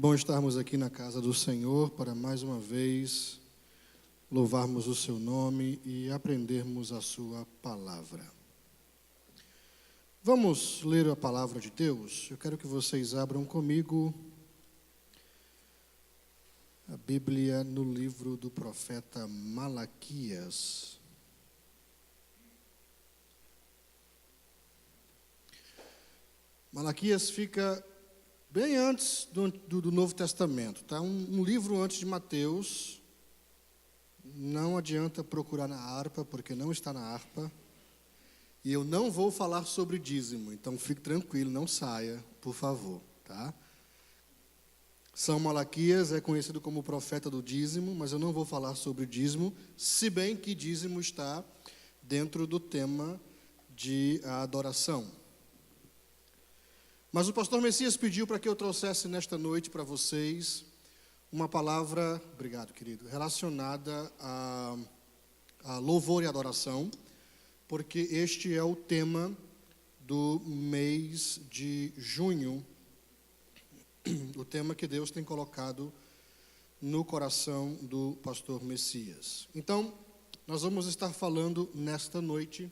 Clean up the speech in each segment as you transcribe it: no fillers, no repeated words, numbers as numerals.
Que bom estarmos aqui na casa do Senhor para mais uma vez louvarmos o seu nome e aprendermos a sua palavra. Vamos ler a palavra de Deus? Eu quero que vocês abram comigo a Bíblia no livro do profeta Malaquias. Malaquias fica bem antes do Novo Testamento, tá? Um livro antes de Mateus. Não adianta procurar na harpa, porque não está na harpa. E eu não vou falar sobre dízimo, então fique tranquilo, não saia, por favor, tá? São Malaquias é conhecido como o profeta do dízimo, mas eu não vou falar sobre dízimo, se bem que dízimo está dentro do tema de adoração. Mas o pastor Messias pediu para que eu trouxesse nesta noite para vocês uma palavra, obrigado querido, relacionada a louvor e adoração, porque este é o tema do mês de junho, o tema que Deus tem colocado no coração do pastor Messias. Então, nós vamos estar falando nesta noite,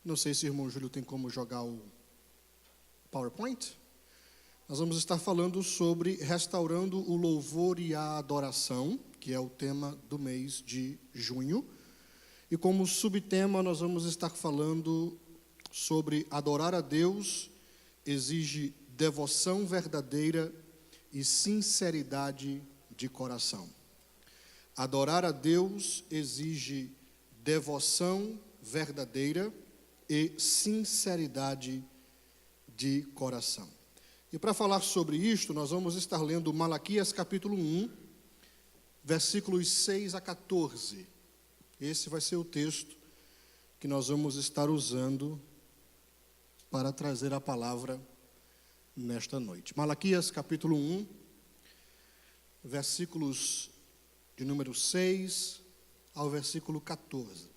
não sei se o irmão Júlio tem como jogar o PowerPoint. Nós vamos estar falando sobre restaurando o louvor e a adoração, que é o tema do mês de junho. E como subtema nós vamos estar falando sobre adorar a Deus exige devoção verdadeira e sinceridade de coração. Adorar a Deus exige devoção verdadeira e sinceridade de coração. E para falar sobre isto, nós vamos estar lendo Malaquias capítulo 1, versículos 6 a 14. Esse vai ser o texto que nós vamos estar usando para trazer a palavra nesta noite. Malaquias capítulo 1, versículos de número 6 ao versículo 14.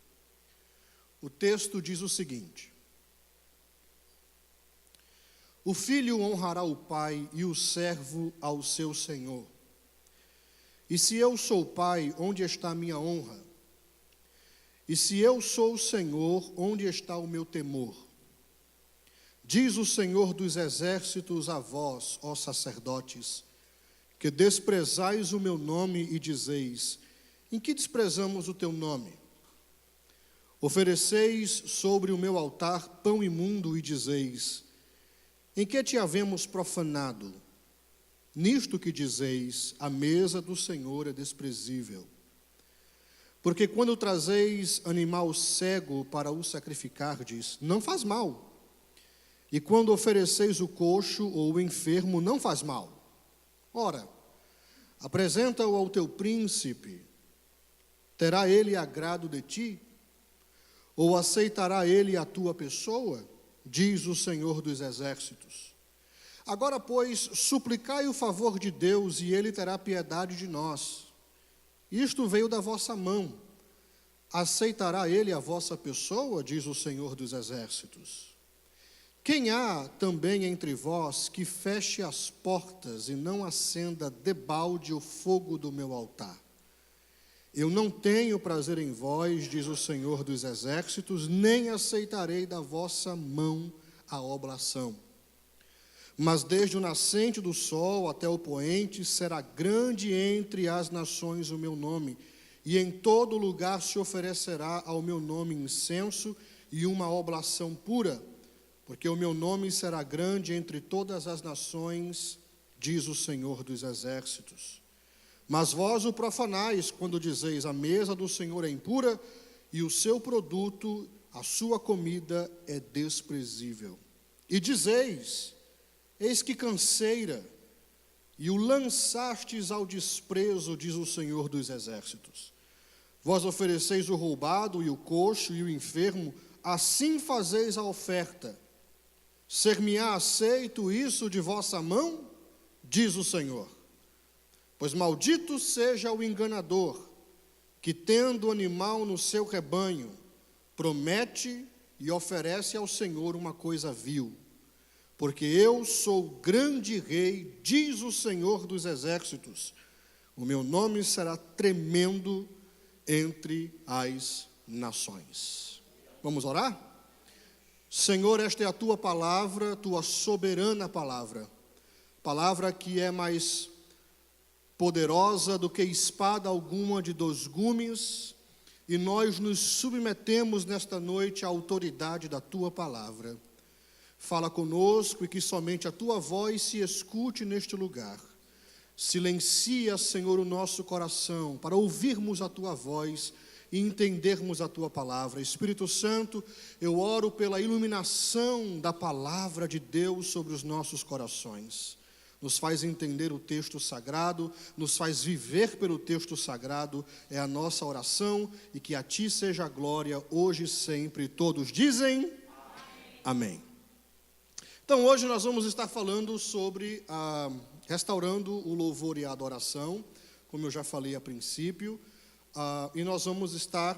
O texto diz o seguinte: o filho honrará o pai e o servo ao seu senhor. E se eu sou pai, onde está a minha honra? E se eu sou o Senhor, onde está o meu temor? Diz o Senhor dos exércitos a vós, ó sacerdotes, que desprezais o meu nome e dizeis: em que desprezamos o teu nome? Ofereceis sobre o meu altar pão imundo e dizeis: em que te havemos profanado? Nisto que dizeis, a mesa do Senhor é desprezível. Porque quando trazeis animal cego para o sacrificardes, não faz mal. E quando ofereceis o coxo ou o enfermo, não faz mal. Ora, apresenta-o ao teu príncipe, terá ele agrado de ti? Ou aceitará ele a tua pessoa? Diz o Senhor dos exércitos. Agora, pois, suplicai o favor de Deus, e ele terá piedade de nós. Isto veio da vossa mão. Aceitará ele a vossa pessoa? Diz o Senhor dos exércitos. Quem há também entre vós que feche as portas e não acenda debalde o fogo do meu altar? Eu não tenho prazer em vós, diz o Senhor dos exércitos, nem aceitarei da vossa mão a oblação. Mas desde o nascente do sol até o poente será grande entre as nações o meu nome, e em todo lugar se oferecerá ao meu nome incenso e uma oblação pura, porque o meu nome será grande entre todas as nações, diz o Senhor dos exércitos. Mas vós o profanais quando dizeis: a mesa do Senhor é impura e o seu produto, a sua comida é desprezível. E dizeis: eis que canseira, e o lançastes ao desprezo, diz o Senhor dos exércitos. Vós ofereceis o roubado e o coxo e o enfermo, assim fazeis a oferta. Ser-me-á aceito isso de vossa mão? Diz o Senhor. Pois maldito seja o enganador, que tendo animal no seu rebanho, promete e oferece ao Senhor uma coisa vil. porque eu sou grande rei, diz o Senhor dos exércitos. O meu nome será tremendo entre as nações. Vamos orar? Senhor, esta é a tua palavra, tua soberana palavra. Palavra que é mais poderosa do que espada alguma de 2 gumes, e nós nos submetemos nesta noite à autoridade da tua palavra. Fala conosco e que somente a tua voz se escute neste lugar. Silencia, Senhor, o nosso coração para ouvirmos a tua voz e entendermos a tua palavra. Espírito Santo, eu oro pela iluminação da palavra de Deus sobre os nossos corações. Nos faz entender o texto sagrado, nos faz viver pelo texto sagrado, é a nossa oração, e que a ti seja a glória, hoje e sempre. Todos dizem amém. Então hoje nós vamos estar falando sobre restaurando o louvor e a adoração, como eu já falei a princípio, e nós vamos estar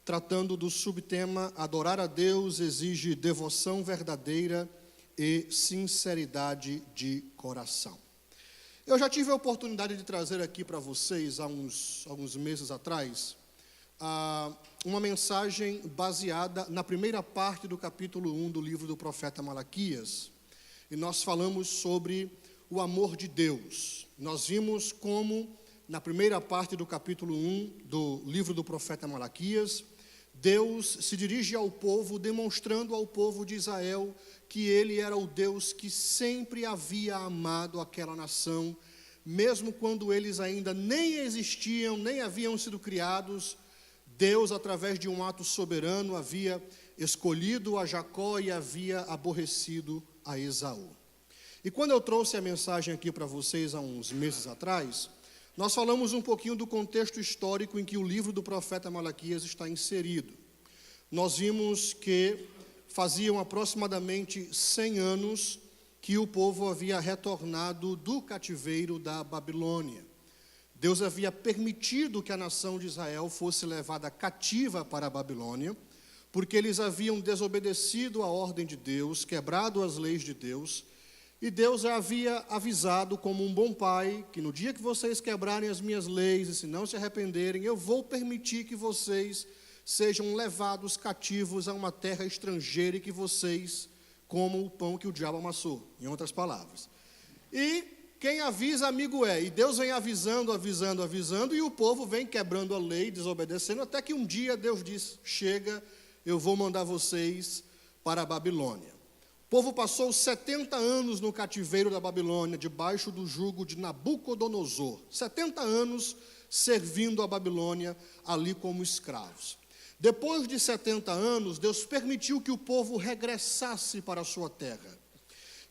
tratando do subtema: adorar a Deus exige devoção verdadeira e sinceridade de coração. Eu já tive a oportunidade de trazer aqui para vocês, há alguns meses atrás, uma mensagem baseada na primeira parte do capítulo 1 do livro do profeta Malaquias. E nós falamos sobre o amor de Deus. Nós vimos como, na primeira parte do capítulo 1 do livro do profeta Malaquias, Deus se dirige ao povo, demonstrando ao povo de Israel que ele era o Deus que sempre havia amado aquela nação, mesmo quando eles ainda nem existiam, nem haviam sido criados. Deus, através de um ato soberano, havia escolhido a Jacó e havia aborrecido a Esaú. E quando eu trouxe a mensagem aqui para vocês há uns meses atrás, nós falamos um pouquinho do contexto histórico em que o livro do profeta Malaquias está inserido. Nós vimos que faziam aproximadamente 100 anos que o povo havia retornado do cativeiro da Babilônia. Deus havia permitido que a nação de Israel fosse levada cativa para a Babilônia, porque eles haviam desobedecido a ordem de Deus, quebrado as leis de Deus, e Deus havia avisado como um bom pai, que no dia que vocês quebrarem as minhas leis e se não se arrependerem, eu vou permitir que vocês sejam levados cativos a uma terra estrangeira e que vocês comam o pão que o diabo amassou, em outras palavras. E quem avisa, amigo é. E Deus vem avisando, e o povo vem quebrando a lei, desobedecendo, até que um dia Deus diz: chega, eu vou mandar vocês para a Babilônia. O povo passou 70 anos no cativeiro da Babilônia, debaixo do jugo de Nabucodonosor. 70 anos servindo a Babilônia ali como escravos. Depois de 70 anos, Deus permitiu que o povo regressasse para a sua terra.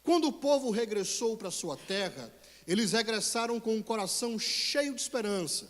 Quando o povo regressou para a sua terra, eles regressaram com um coração cheio de esperança,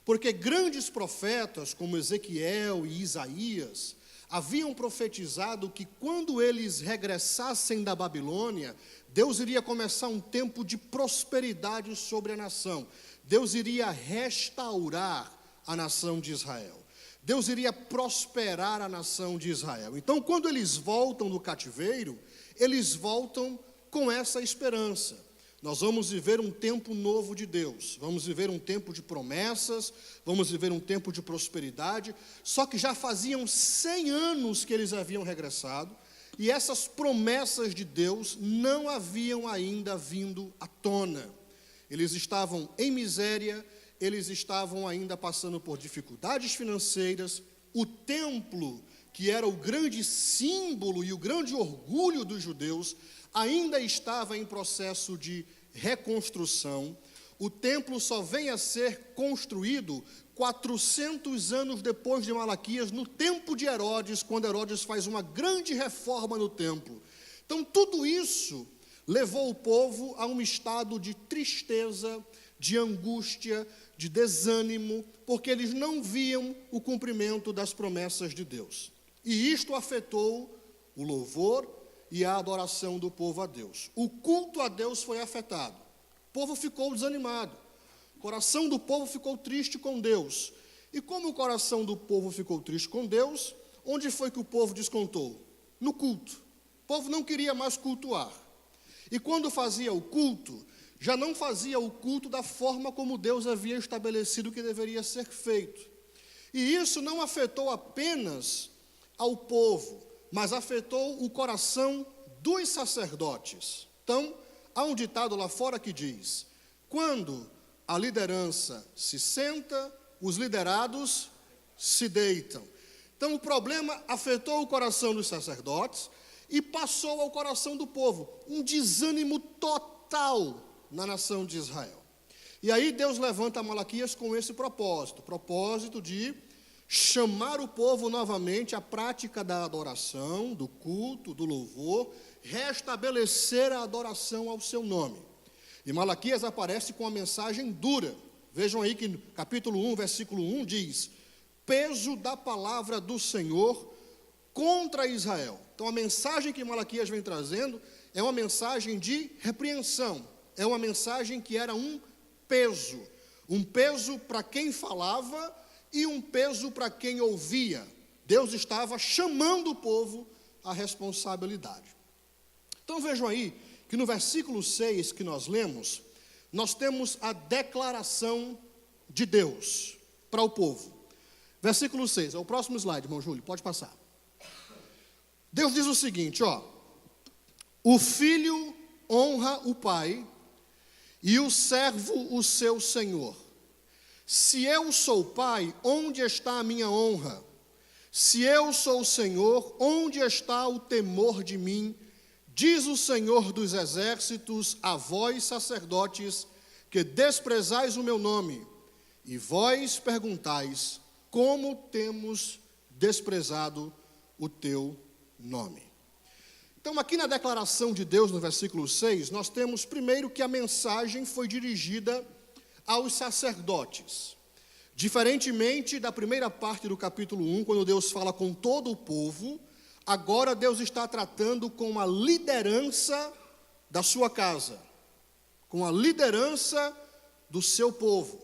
porque grandes profetas como Ezequiel e Isaías haviam profetizado que quando eles regressassem da Babilônia, Deus iria começar um tempo de prosperidade sobre a nação. Deus iria restaurar a nação de Israel. Deus iria prosperar a nação de Israel. Então, quando eles voltam do cativeiro, eles voltam com essa esperança. Nós vamos viver um tempo novo de Deus, vamos viver um tempo de promessas, vamos viver um tempo de prosperidade, só que já faziam 100 anos que eles haviam regressado, e essas promessas de Deus não haviam ainda vindo à tona. Eles estavam em miséria, eles estavam ainda passando por dificuldades financeiras. O templo, que era o grande símbolo e o grande orgulho dos judeus, ainda estava em processo de reconstrução. O templo só vem a ser construído 400 anos depois de Malaquias, no tempo de Herodes, quando Herodes faz uma grande reforma no templo. Então, tudo isso levou o povo a um estado de tristeza, de angústia, de desânimo, porque eles não viam o cumprimento das promessas de Deus. E isto afetou o louvor e a adoração do povo a Deus. O culto a Deus foi afetado. O povo ficou desanimado. O coração do povo ficou triste com Deus. E como o coração do povo ficou triste com Deus, onde foi que o povo descontou? No culto. O povo não queria mais cultuar. E quando fazia o culto, já não fazia o culto da forma como Deus havia estabelecido que deveria ser feito. E isso não afetou apenas ao povo, mas afetou o coração dos sacerdotes. Então, há um ditado lá fora que diz: quando a liderança se senta, os liderados se deitam. Então, o problema afetou o coração dos sacerdotes e passou ao coração do povo, um desânimo total na nação de Israel. E aí Deus levanta Malaquias com esse propósito de chamar o povo novamente à prática da adoração, do culto, do louvor, restabelecer a adoração ao seu nome. E Malaquias aparece com uma mensagem dura. Vejam aí que no capítulo 1, versículo 1 diz: peso da palavra do Senhor contra Israel. Então a mensagem que Malaquias vem trazendo é uma mensagem de repreensão, é uma mensagem que era um peso para quem falava e um peso para quem ouvia. Deus estava chamando o povo à responsabilidade. Então vejam aí que no versículo 6 que nós lemos, nós temos a declaração de Deus para o povo. Versículo 6, é o próximo slide, irmão Júlio, pode passar. Deus diz o seguinte, o filho honra o pai e o servo o seu senhor. Se eu sou pai, onde está a minha honra? Se eu sou o Senhor, onde está o temor de mim? Diz o Senhor dos exércitos a vós, sacerdotes, que desprezais o meu nome, e vós perguntais, como temos desprezado o teu nome. Então, aqui na declaração de Deus, no versículo 6, nós temos primeiro que a mensagem foi dirigida aos sacerdotes. Diferentemente da primeira parte do capítulo 1, quando Deus fala com todo o povo, agora Deus está tratando com a liderança da sua casa, com a liderança do seu povo.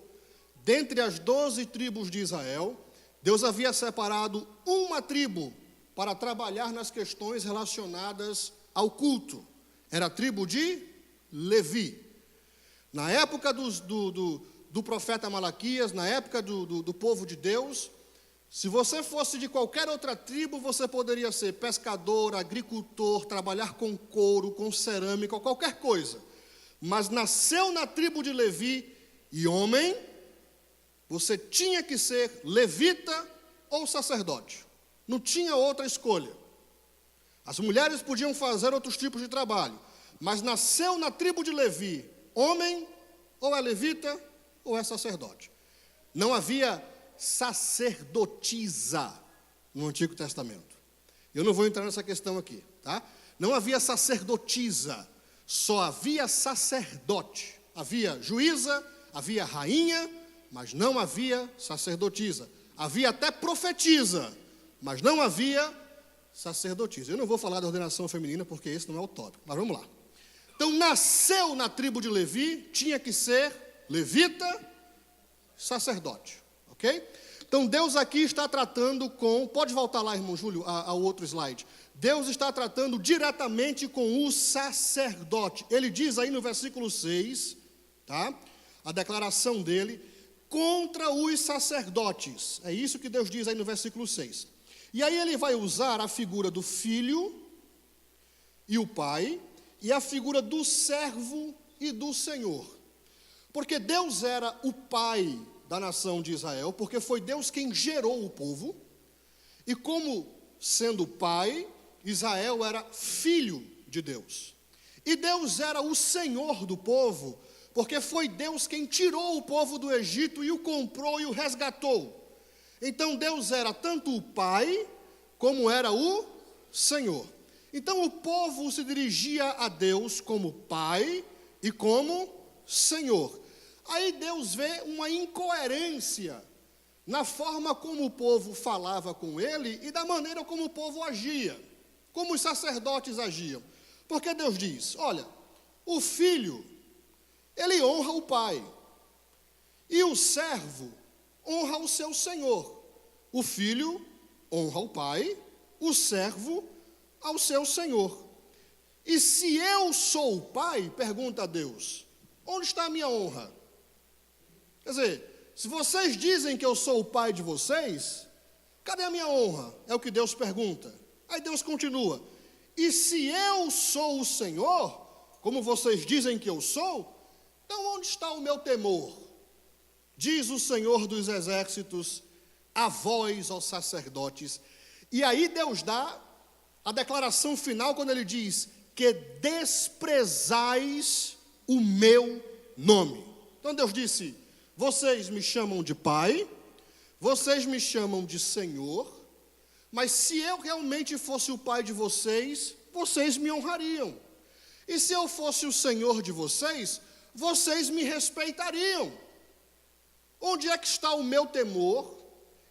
Dentre as 12 tribos de Israel, Deus havia separado uma tribo para trabalhar nas questões relacionadas ao culto. Era a tribo de Levi. Na época do profeta Malaquias, na época do povo de Deus, se você fosse de qualquer outra tribo, você poderia ser pescador, agricultor, trabalhar com couro, com cerâmica, ou qualquer coisa. Mas nasceu na tribo de Levi e homem, você tinha que ser levita ou sacerdote. Não tinha outra escolha. As mulheres podiam fazer outros tipos de trabalho, mas nasceu na tribo de Levi, homem, ou é levita, ou é sacerdote. Não havia sacerdotisa no Antigo Testamento. Eu não vou entrar nessa questão aqui, tá? Não havia sacerdotisa, só havia sacerdote. Havia juíza, havia rainha, mas não havia sacerdotisa. Havia até profetisa, mas não havia sacerdotisa. Eu não vou falar da ordenação feminina, porque esse não é o tópico, mas vamos lá. Então, nasceu na tribo de Levi, tinha que ser levita, sacerdote, ok? Então, Deus aqui está tratando com, pode voltar lá, irmão Júlio, ao outro slide. Deus está tratando diretamente com o sacerdote. Ele diz aí no versículo 6, tá? A declaração dele, contra os sacerdotes. É isso que Deus diz aí no versículo 6. E aí ele vai usar a figura do filho e o pai, e a figura do servo e do senhor. Porque Deus era o pai da nação de Israel, porque foi Deus quem gerou o povo, e como sendo pai, Israel era filho de Deus. E Deus era o Senhor do povo, porque foi Deus quem tirou o povo do Egito e o comprou e o resgatou. Então Deus era tanto o pai, como era o Senhor. Então o povo se dirigia a Deus como pai e como Senhor. Aí Deus vê uma incoerência na forma como o povo falava com ele e da maneira como o povo agia, como os sacerdotes agiam. Porque Deus diz, olha, o filho, ele honra o pai, e o servo honra o seu senhor. O filho honra o pai, o servo ao seu senhor. E se eu sou o pai, pergunta a Deus, onde está a minha honra? Quer dizer, se vocês dizem que eu sou o pai de vocês, cadê a minha honra? É o que Deus pergunta. Aí Deus continua, e se eu sou o Senhor, como vocês dizem que eu sou, então onde está o meu temor? Diz o Senhor dos exércitos, a vós, ó sacerdotes. E aí Deus dá a declaração final quando ele diz que desprezais o meu nome. Então Deus disse, vocês me chamam de pai, vocês me chamam de Senhor, mas se eu realmente fosse o pai de vocês, vocês me honrariam. E se eu fosse o Senhor de vocês, vocês me respeitariam. Onde é que está o meu temor?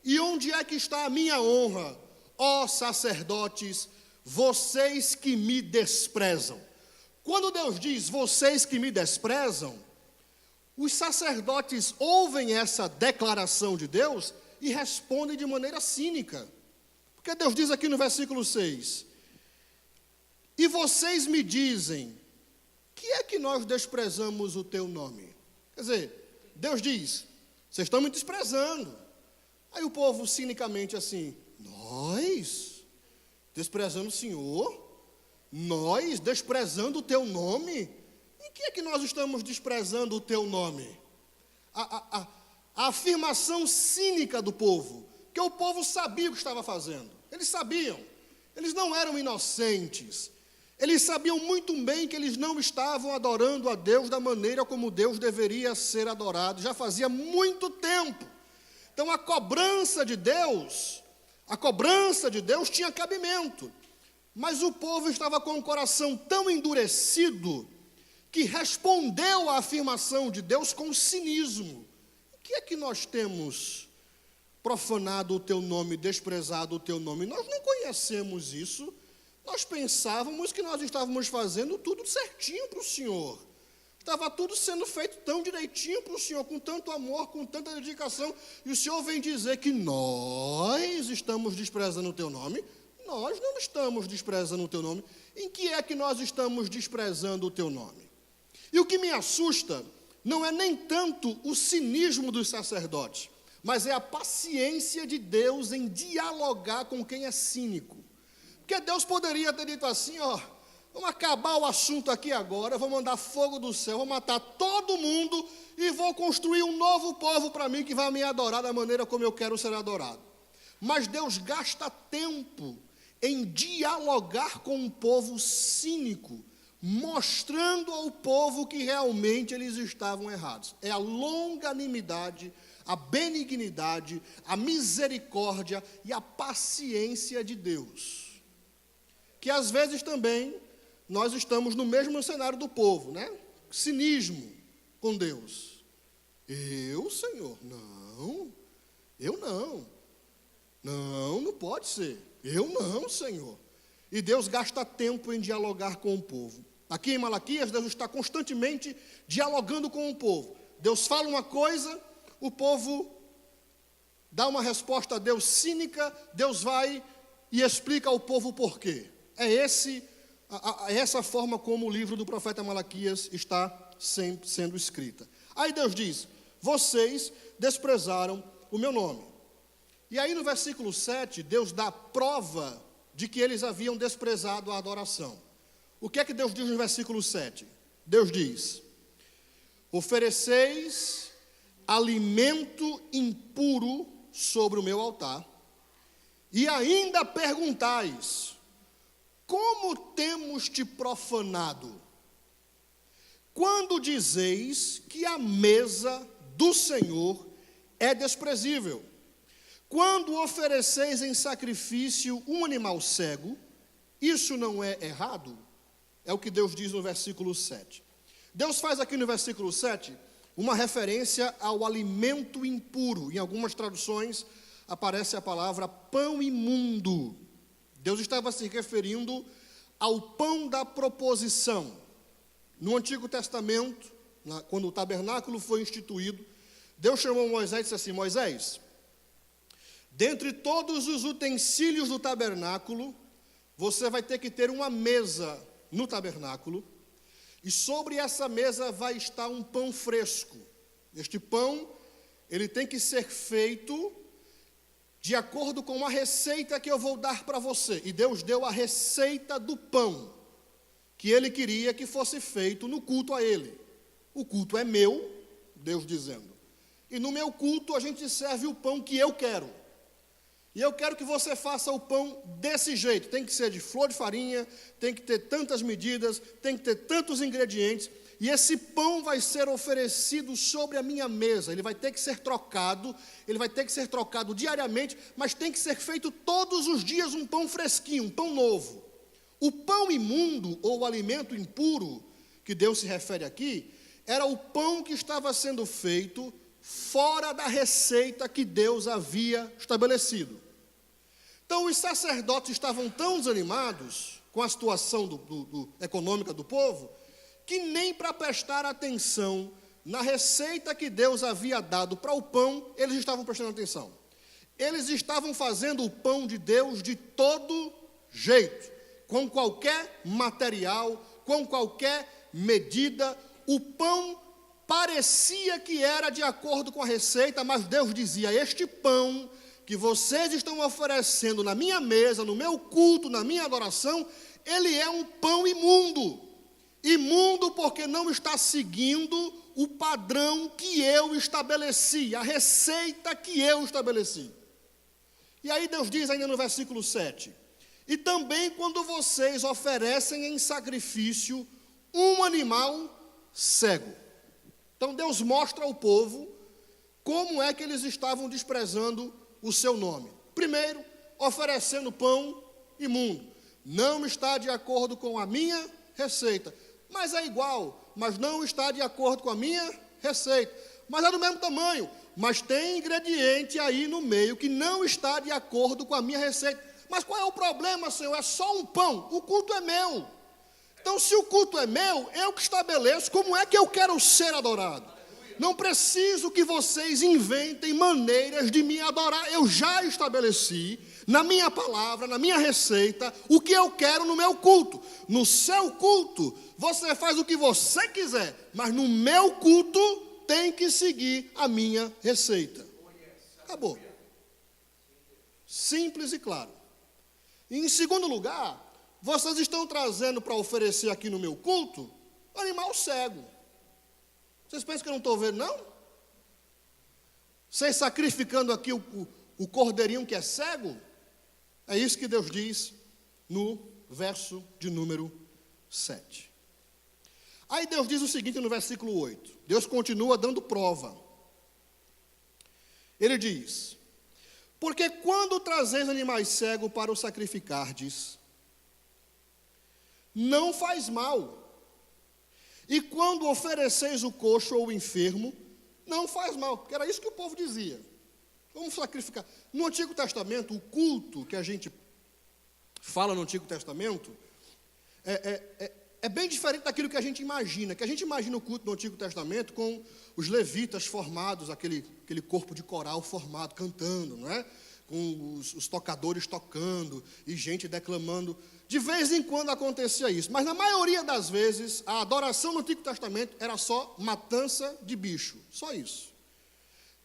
E onde é que está a minha honra? Ó sacerdotes, vocês que me desprezam. Quando Deus diz, vocês que me desprezam, os sacerdotes ouvem essa declaração de Deus e respondem de maneira cínica. Porque Deus diz aqui no versículo 6, e vocês me dizem, que é que nós desprezamos o teu nome? Quer dizer, Deus diz, vocês estão me desprezando. Aí o povo cinicamente assim, nós desprezando o Senhor? Nós desprezando o teu nome? Em que é que nós estamos desprezando o teu nome? A afirmação cínica do povo, que o povo sabia o que estava fazendo. Eles sabiam, eles não eram inocentes. Eles sabiam muito bem que eles não estavam adorando a Deus da maneira como Deus deveria ser adorado. Já fazia muito tempo. Então a cobrança de Deus tinha cabimento. Mas o povo estava com o coração tão endurecido que respondeu à afirmação de Deus com cinismo. O que é que nós temos profanado o teu nome, desprezado o teu nome? Nós não conhecemos isso. Nós pensávamos que nós estávamos fazendo tudo certinho para o Senhor. Estava tudo sendo feito tão direitinho para o Senhor, com tanto amor, com tanta dedicação. E o Senhor vem dizer que nós estamos desprezando o teu nome. Nós não estamos desprezando o teu nome. Em que é que nós estamos desprezando o teu nome? E o que me assusta não é nem tanto o cinismo dos sacerdotes, mas é a paciência de Deus em dialogar com quem é cínico. Porque Deus poderia ter dito assim, ó, vamos acabar o assunto aqui agora, vou mandar fogo do céu, vou matar todo mundo e vou construir um novo povo para mim que vai me adorar da maneira como eu quero ser adorado. Mas Deus gasta tempo em dialogar com um povo cínico, mostrando ao povo que realmente eles estavam errados. É a longanimidade, a benignidade, a misericórdia e a paciência de Deus. Que às vezes também nós estamos no mesmo cenário do povo, né? Cinismo com Deus. Eu, Senhor? Não, eu não. Não pode ser. Eu não, Senhor. E Deus gasta tempo em dialogar com o povo. Aqui em Malaquias, Deus está constantemente dialogando com o povo. Deus fala uma coisa, o povo dá uma resposta a Deus cínica, Deus vai e explica ao povo o porquê. É essa forma como o livro do profeta Malaquias está sempre sendo escrita. Aí Deus diz, vocês desprezaram o meu nome. E aí no versículo 7, Deus dá prova de que eles haviam desprezado a adoração. O que é que Deus diz no versículo 7? Deus diz, ofereceis alimento impuro sobre o meu altar, e ainda perguntais, como temos te profanado? Quando dizeis que a mesa do Senhor é desprezível. Quando ofereceis em sacrifício um animal cego, isso não é errado? É o que Deus diz no versículo 7. Deus faz aqui no versículo 7 uma referência ao alimento impuro. Em algumas traduções aparece a palavra pão imundo. Deus estava se referindo ao pão da proposição. No Antigo Testamento, quando o tabernáculo foi instituído, Deus chamou Moisés e disse assim, Moisés, dentre todos os utensílios do tabernáculo, você vai ter que ter uma mesa no tabernáculo, e sobre essa mesa vai estar um pão fresco. Este pão, ele tem que ser feito de acordo com a receita que eu vou dar para você. E Deus deu a receita do pão, que ele queria que fosse feito no culto a ele. O culto é meu, Deus dizendo. E no meu culto a gente serve o pão que eu quero. E eu quero que você faça o pão desse jeito. Tem que ser de flor de farinha, tem que ter tantas medidas, tem que ter tantos ingredientes. E esse pão vai ser oferecido sobre a minha mesa. Ele vai ter que ser trocado diariamente, mas tem que ser feito todos os dias um pão fresquinho, um pão novo. O pão imundo, ou o alimento impuro, que Deus se refere aqui, era o pão que estava sendo feito fora da receita que Deus havia estabelecido. Então, os sacerdotes estavam tão desanimados com a situação econômica do povo, que nem para prestar atenção na receita que Deus havia dado para o pão, eles estavam prestando atenção. Eles estavam fazendo o pão de Deus de todo jeito, com qualquer material, com qualquer medida. O pão parecia que era de acordo com a receita, mas Deus dizia: este pão que vocês estão oferecendo na minha mesa, no meu culto, na minha adoração, ele é um pão imundo. Imundo porque não está seguindo o padrão que eu estabeleci, a receita que eu estabeleci. E aí Deus diz ainda no versículo 7, e também quando vocês oferecem em sacrifício um animal cego. Então Deus mostra ao povo como é que eles estavam desprezando o seu nome. Primeiro, oferecendo pão imundo. Não está de acordo com a minha receita. Mas é igual, mas não está de acordo com a minha receita. Mas é do mesmo tamanho, mas tem ingrediente aí no meio que não está de acordo com a minha receita. Mas qual é o problema, Senhor? É só um pão, o culto é meu. Então, se o culto é meu, eu que estabeleço como é que eu quero ser adorado. Não preciso que vocês inventem maneiras de me adorar. Eu já estabeleci, na minha palavra, na minha receita, o que eu quero no meu culto. No seu culto, você faz o que você quiser, mas no meu culto tem que seguir a minha receita. Acabou. Simples e claro. E em segundo lugar, vocês estão trazendo para oferecer aqui no meu culto animal cego. Vocês pensam que eu não estou vendo, não? Vocês sacrificando aqui o cordeirinho que é cego? É isso que Deus diz no verso de número 7. Aí Deus diz o seguinte no versículo 8. Deus continua dando prova. Ele diz: porque quando trazeis animais cegos para o sacrificardes, não faz mal. E quando ofereceis o coxo ou o enfermo, não faz mal. Porque era isso que o povo dizia. Vamos sacrificar. No Antigo Testamento, o culto que a gente fala no Antigo Testamento é bem diferente daquilo que a gente imagina. Que a gente imagina o culto no Antigo Testamento com os levitas formados, aquele corpo de coral formado, cantando, não é? Com os tocadores tocando e gente declamando. De vez em quando acontecia isso, mas na maioria das vezes a adoração no Antigo Testamento era só matança de bicho, só isso.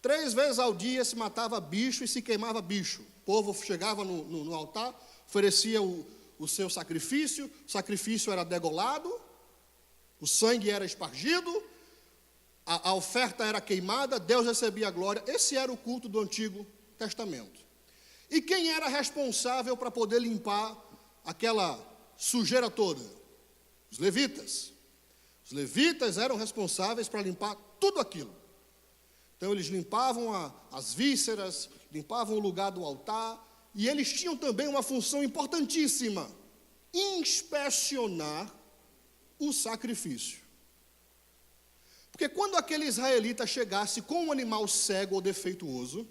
3 vezes ao dia se matava bicho e se queimava bicho. O povo chegava no altar, oferecia o seu sacrifício, o sacrifício era degolado, o sangue era espargido, a oferta era queimada, Deus recebia a glória. Esse era o culto do Antigo Testamento. E quem era responsável para poder limpar aquela sujeira toda? Os levitas. Os levitas eram responsáveis para limpar tudo aquilo. Então eles limpavam as vísceras, limpavam o lugar do altar, e eles tinham também uma função importantíssima: inspecionar o sacrifício. Porque quando aquele israelita chegasse com um animal cego ou defeituoso,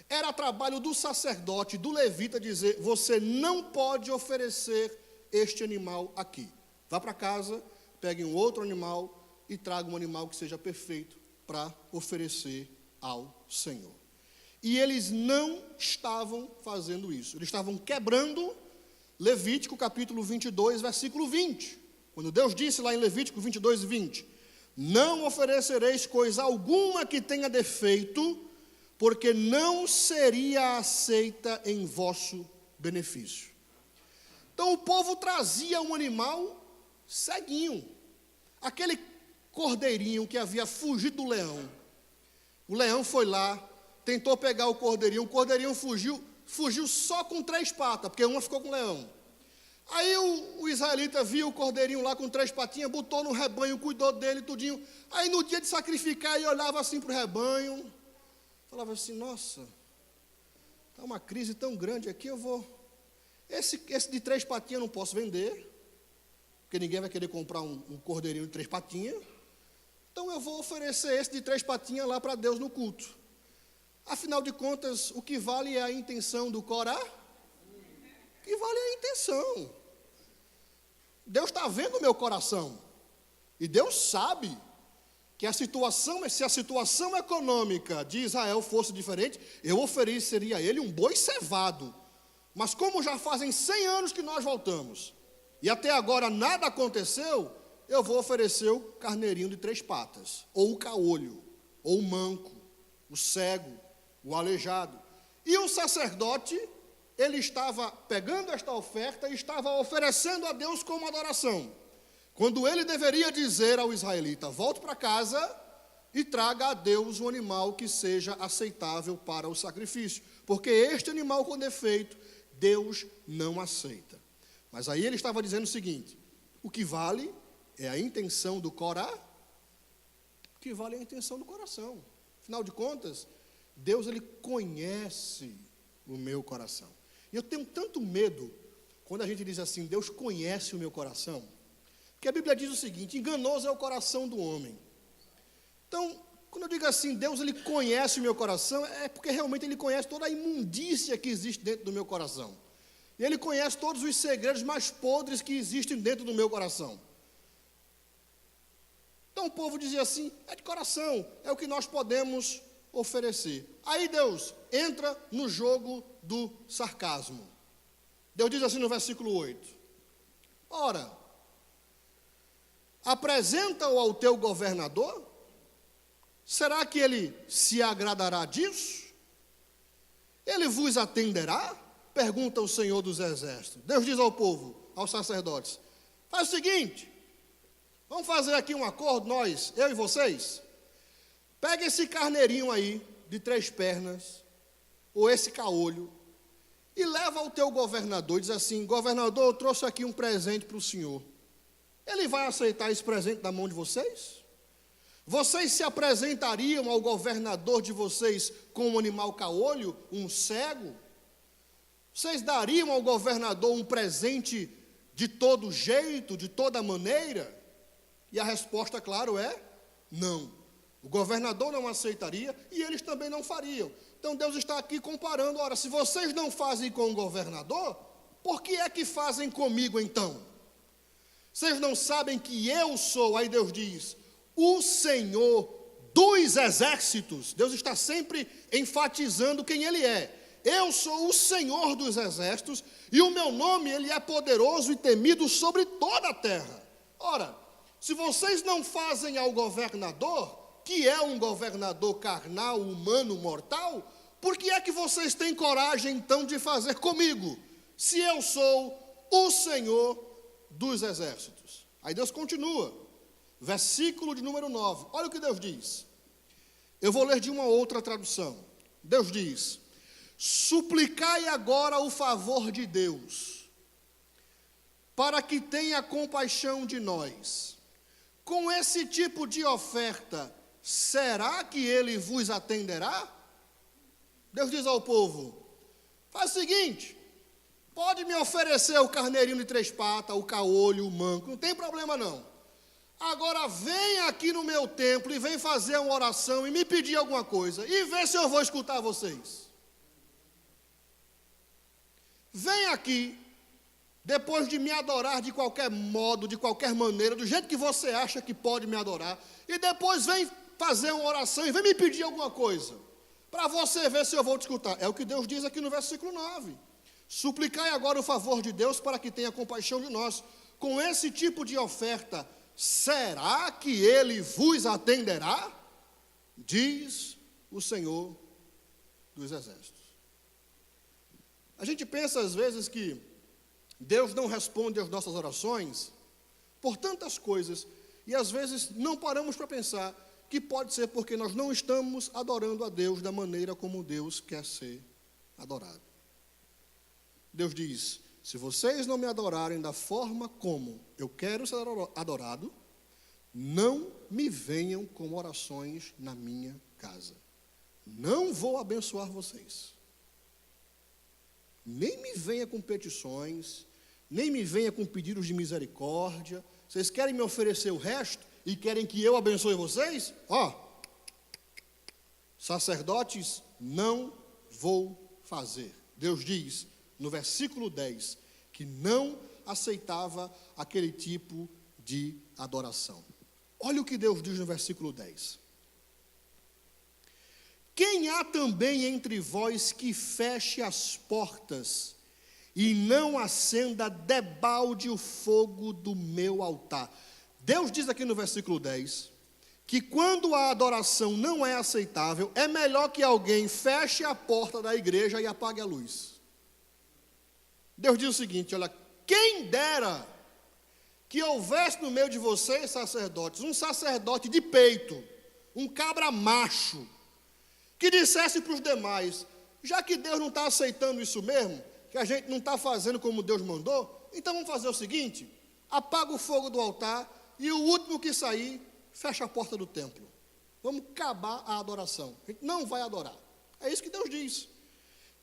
era trabalho do sacerdote, do levita, dizer: você não pode oferecer este animal aqui. Vá para casa, pegue um outro animal e traga um animal que seja perfeito para oferecer ao Senhor. E eles não estavam fazendo isso. Eles estavam quebrando Levítico capítulo 22, versículo 20. Quando Deus disse lá em Levítico 22 e 20: não oferecereis coisa alguma que tenha defeito, porque não seria aceita em vosso benefício. Então o povo trazia um animal ceguinho, aquele cordeirinho que havia fugido do leão. O leão foi lá, tentou pegar o cordeirinho fugiu só com 3 patas, porque uma ficou com o leão. Aí o israelita viu o cordeirinho lá com 3 patinhas, botou no rebanho, cuidou dele tudinho. Aí no dia de sacrificar, ele olhava assim para o rebanho, falava assim: nossa, está uma crise tão grande aqui, eu vou... Esse de 3 patinhas eu não posso vender, porque ninguém vai querer comprar um cordeirinho de 3 patinhas. Então eu vou oferecer esse de 3 patinhas lá para Deus no culto. Afinal de contas, o que vale é a intenção do Corá? O que vale é a intenção. Deus está vendo o meu coração. E Deus sabe que se a situação econômica de Israel fosse diferente, eu ofereceria a ele um boi cevado. Mas como já fazem 100 anos que nós voltamos, e até agora nada aconteceu, eu vou oferecer o carneirinho de 3 patas, ou o caolho, ou o manco, o cego, o aleijado. E o sacerdote, ele estava pegando esta oferta e estava oferecendo a Deus como adoração, quando ele deveria dizer ao israelita: volte para casa e traga a Deus um animal que seja aceitável para o sacrifício, porque este animal com defeito, Deus não aceita. Mas aí ele estava dizendo o seguinte: o que vale é a intenção do Corá, o que vale é a intenção do coração. Afinal de contas, Deus, ele conhece o meu coração. E eu tenho tanto medo quando a gente diz assim: Deus conhece o meu coração, porque a Bíblia diz o seguinte: enganoso é o coração do homem. Então, quando eu digo assim, Deus, ele conhece o meu coração, é porque realmente ele conhece toda a imundícia que existe dentro do meu coração. E ele conhece todos os segredos mais podres que existem dentro do meu coração. Então o povo dizia assim: é de coração, é o que nós podemos oferecer. Aí Deus entra no jogo do sarcasmo. Deus diz assim no versículo 8: ora, apresenta-o ao teu governador, será que ele se agradará disso? Ele vos atenderá? Pergunta o Senhor dos Exércitos. Deus diz ao povo, aos sacerdotes: faz o seguinte, vamos fazer aqui um acordo, nós, eu e vocês. Pega esse carneirinho aí, de 3 pernas, ou esse caolho, e leva ao teu governador, diz assim: governador, eu trouxe aqui um presente para o senhor. Ele vai aceitar esse presente da mão de vocês? Vocês se apresentariam ao governador de vocês com um animal caolho, um cego? Vocês dariam ao governador um presente de todo jeito, de toda maneira? E a resposta, claro, é não. O governador não aceitaria e eles também não fariam. Então Deus está aqui comparando: ora, se vocês não fazem com o governador, por que é que fazem comigo então? Vocês não sabem que eu sou, aí Deus diz, o Senhor dos exércitos. Deus está sempre enfatizando quem Ele é. Eu sou o Senhor dos exércitos e o meu nome, ele é poderoso e temido sobre toda a terra. Ora, se vocês não fazem ao governador, que é um governador carnal, humano, mortal, por que é que vocês têm coragem então de fazer comigo, se eu sou o Senhor dos exércitos? Aí Deus continua, versículo de número 9, olha o que Deus diz. Eu vou ler de uma outra tradução. Deus diz: suplicai agora o favor de Deus, para que tenha compaixão de nós. Com esse tipo de oferta, será que ele vos atenderá? Deus diz ao povo: faz o seguinte, pode me oferecer o carneirinho de 3 patas, o caolho, o manco, não tem problema não. Agora vem aqui no meu templo e vem fazer uma oração e me pedir alguma coisa, e vê se eu vou escutar vocês. Vem aqui, depois de me adorar de qualquer modo, de qualquer maneira, do jeito que você acha que pode me adorar, e depois vem fazer uma oração e vem me pedir alguma coisa, para você ver se eu vou te escutar. É o que Deus diz aqui no versículo 9. Suplicai agora o favor de Deus para que tenha compaixão de nós. Com esse tipo de oferta, será que ele vos atenderá? Diz o Senhor dos Exércitos. A gente pensa às vezes que Deus não responde às nossas orações por tantas coisas, e às vezes não paramos para pensar que pode ser porque nós não estamos adorando a Deus da maneira como Deus quer ser adorado. Deus diz: se vocês não me adorarem da forma como eu quero ser adorado, não me venham com orações na minha casa. Não vou abençoar vocês. Nem me venha com petições, nem me venha com pedidos de misericórdia. Vocês querem me oferecer o resto e querem que eu abençoe vocês? Sacerdotes, não vou fazer. Deus diz no versículo 10 que não aceitava aquele tipo de adoração. Olha o que Deus diz no versículo 10. Quem há também entre vós que feche as portas e não acenda debalde o fogo do meu altar? Deus diz aqui no versículo 10 que quando a adoração não é aceitável, é melhor que alguém feche a porta da igreja e apague a luz. Deus diz o seguinte: olha, quem dera que houvesse no meio de vocês, sacerdotes, um sacerdote de peito, um cabra macho, que dissesse para os demais: já que Deus não está aceitando isso mesmo, que a gente não está fazendo como Deus mandou, então vamos fazer o seguinte: apaga o fogo do altar e o último que sair, fecha a porta do templo. Vamos acabar a adoração. A gente não vai adorar. É isso que Deus diz.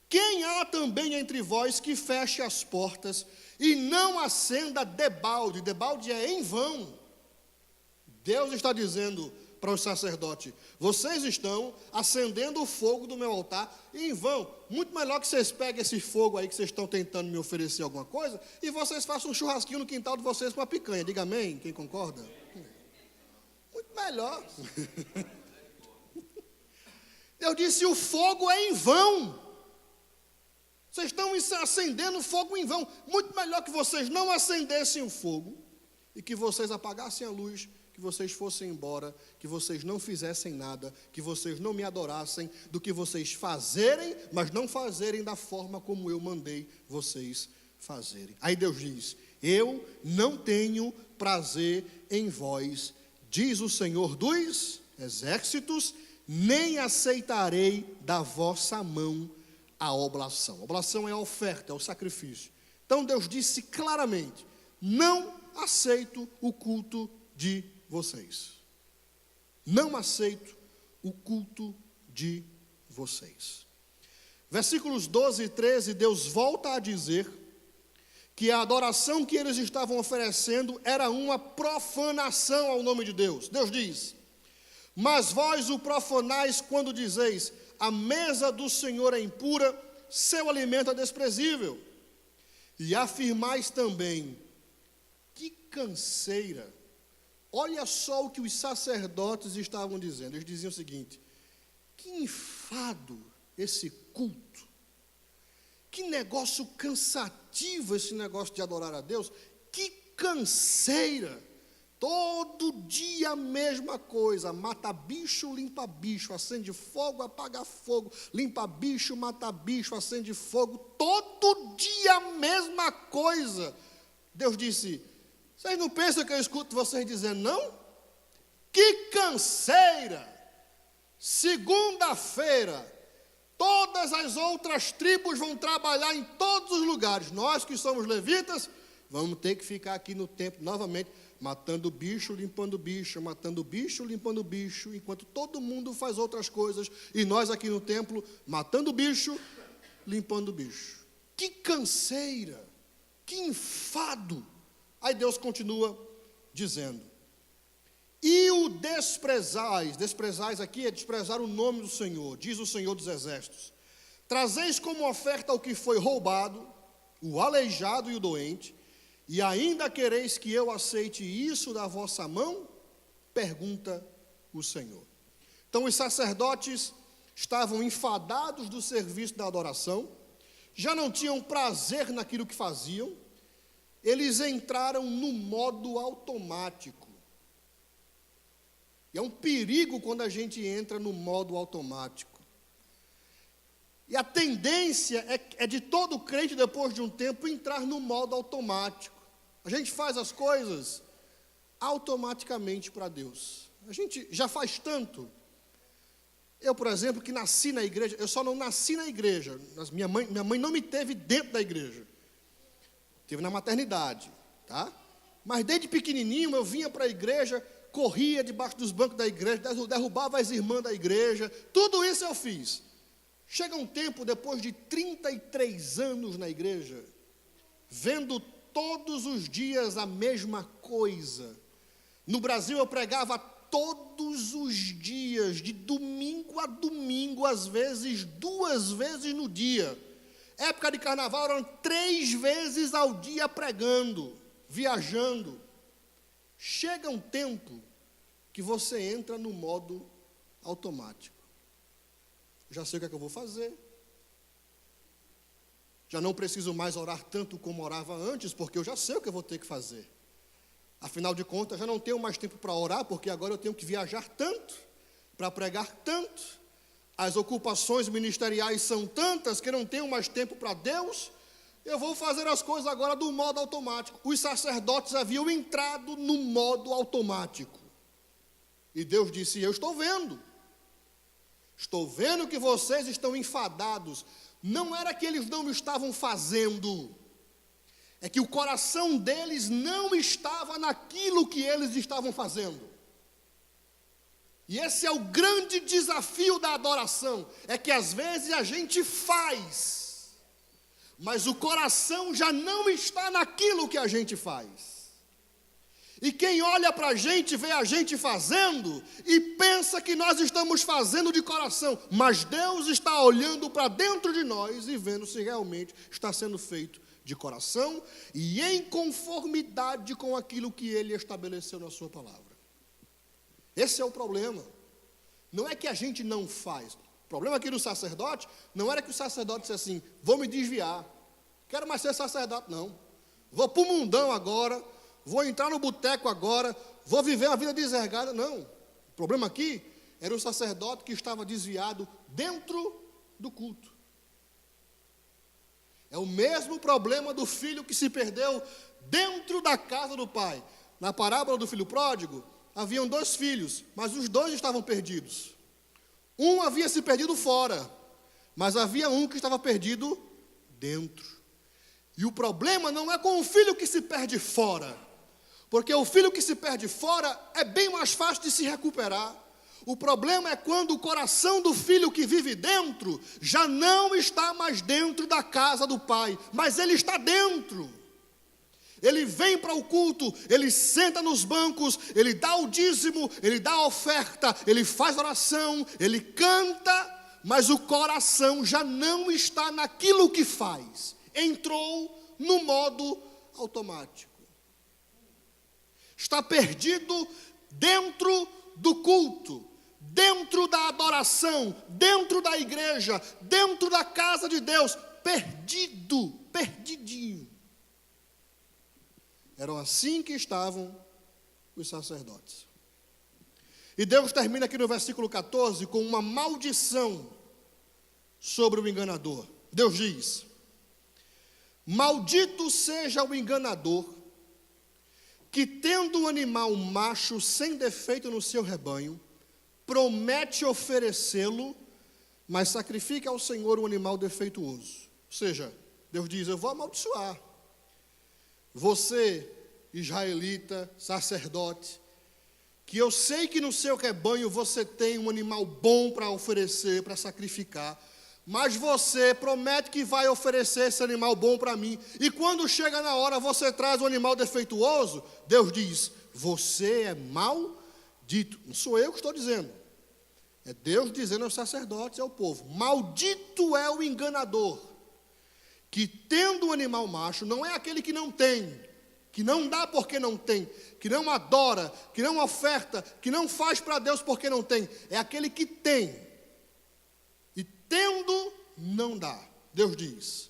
Quem há também entre vós que feche as portas e não acenda debalde? Debalde é em vão. Deus está dizendo para os sacerdotes: vocês estão acendendo o fogo do meu altar em vão. Muito melhor que vocês peguem esse fogo aí que vocês estão tentando me oferecer alguma coisa e vocês façam um churrasquinho no quintal de vocês com uma picanha. Diga amém, quem concorda? Muito melhor. Deus disse: o fogo é em vão. Vocês estão acendendo fogo em vão. Muito melhor que vocês não acendessem o fogo e que vocês apagassem a luz, que vocês fossem embora, que vocês não fizessem nada, que vocês não me adorassem, do que vocês fazerem, mas não fazerem da forma como eu mandei vocês fazerem. Aí Deus diz: eu não tenho prazer em vós, diz o Senhor dos Exércitos, nem aceitarei da vossa mão a oblação. A oblação é a oferta, é o sacrifício. Então Deus disse claramente: não aceito o culto de vocês. Não aceito o culto de vocês. Versículos 12 e 13, Deus volta a dizer que a adoração que eles estavam oferecendo era uma profanação ao nome de Deus. Deus diz: mas vós o profanais quando dizeis: a mesa do Senhor é impura, seu alimento é desprezível. E afirmais também: que canseira. Olha só o que os sacerdotes estavam dizendo. Eles diziam o seguinte: que enfado esse culto. Que negócio cansativo esse negócio de adorar a Deus. Que canseira. Todo dia a mesma coisa: mata bicho, limpa bicho, acende fogo, apaga fogo, limpa bicho, mata bicho, acende fogo, todo dia a mesma coisa. Deus disse: vocês não pensam que eu escuto vocês dizendo não? Que canseira! Segunda-feira, todas as outras tribos vão trabalhar em todos os lugares. Nós que somos levitas, vamos ter que ficar aqui no templo novamente, matando bicho, limpando bicho, matando bicho, limpando bicho, enquanto todo mundo faz outras coisas, e nós aqui no templo, matando bicho, limpando bicho. Que canseira, que enfado. Aí Deus continua dizendo: e o desprezais aqui é desprezar o nome do Senhor, diz o Senhor dos Exércitos. Trazeis como oferta o que foi roubado, o aleijado e o doente, e ainda quereis que eu aceite isso da vossa mão? Pergunta o Senhor. Então os sacerdotes estavam enfadados do serviço da adoração, já não tinham prazer naquilo que faziam, eles entraram no modo automático. E é um perigo quando a gente entra no modo automático. E a tendência é de todo crente, depois de um tempo, entrar no modo automático. A gente faz as coisas automaticamente para Deus. A gente já faz tanto. Eu, por exemplo, que nasci na igreja, eu só não nasci na igreja. Minha mãe não me teve dentro da igreja. Teve na maternidade, tá? Mas desde pequenininho eu vinha para a igreja, corria debaixo dos bancos da igreja, derrubava as irmãs da igreja. Tudo isso eu fiz. Chega um tempo, depois de 33 anos na igreja, vendo todos os dias a mesma coisa. No Brasil eu pregava todos os dias, de domingo a domingo, às vezes 2 vezes no dia. Época de carnaval eram 3 vezes ao dia pregando, viajando. Chega um tempo que você entra no modo automático. Já sei o que é que eu vou fazer. Já não preciso mais orar tanto como orava antes, porque eu já sei o que eu vou ter que fazer. Afinal de contas, já não tenho mais tempo para orar, porque agora eu tenho que viajar tanto, para pregar tanto. As ocupações ministeriais são tantas que eu não tenho mais tempo para Deus. Eu vou fazer as coisas agora do modo automático. Os sacerdotes haviam entrado no modo automático. E Deus disse: eu estou vendo. Estou vendo que vocês estão enfadados. Não era que eles não estavam fazendo. É que o coração deles não estava naquilo que eles estavam fazendo. E esse é o grande desafio da adoração. É que às vezes a gente faz, mas o coração já não está naquilo que a gente faz. E quem olha para a gente, vê a gente fazendo e pensa que nós estamos fazendo de coração. Mas Deus está olhando para dentro de nós e vendo se realmente está sendo feito de coração e em conformidade com aquilo que Ele estabeleceu na sua palavra. Esse é o problema. Não é que a gente não faz. O problema aqui do sacerdote não era que o sacerdote disse assim: vou me desviar, quero mais ser sacerdote, não. Vou para o mundão agora, vou entrar no boteco agora, vou viver a vida desregada. Não. O problema aqui era o sacerdote que estava desviado dentro do culto. É o mesmo problema do filho que se perdeu dentro da casa do pai. Na parábola do filho pródigo, haviam 2 filhos, mas os 2 estavam perdidos. Um havia se perdido fora, mas havia um que estava perdido dentro. E o problema não é com o filho que se perde fora, porque o filho que se perde fora é bem mais fácil de se recuperar. O problema é quando o coração do filho que vive dentro já não está mais dentro da casa do pai, mas ele está dentro. Ele vem para o culto, ele senta nos bancos, ele dá o dízimo, ele dá a oferta, ele faz oração, ele canta, mas o coração já não está naquilo que faz. Entrou no modo automático. Está perdido dentro do culto, dentro da adoração, dentro da igreja, dentro da casa de Deus, perdido, perdidinho. Eram assim que estavam os sacerdotes. E Deus termina aqui no versículo 14 com uma maldição sobre o enganador. Deus diz: maldito seja o enganador que, tendo um animal macho sem defeito no seu rebanho, promete oferecê-lo, mas sacrifica ao Senhor um animal defeituoso. Ou seja, Deus diz: eu vou amaldiçoar você, israelita, sacerdote, que eu sei que no seu rebanho você tem um animal bom para oferecer, para sacrificar, mas você promete que vai oferecer esse animal bom para mim, e quando chega na hora você traz um animal defeituoso. Deus diz: você é maldito. Não sou eu que estou dizendo, é Deus dizendo aos sacerdotes e ao povo: maldito é o enganador, que tendo um animal macho, não é aquele que não tem, que não dá porque não tem, que não adora, que não oferta, que não faz para Deus porque não tem, é aquele que tem, e tendo, não dá. Deus diz: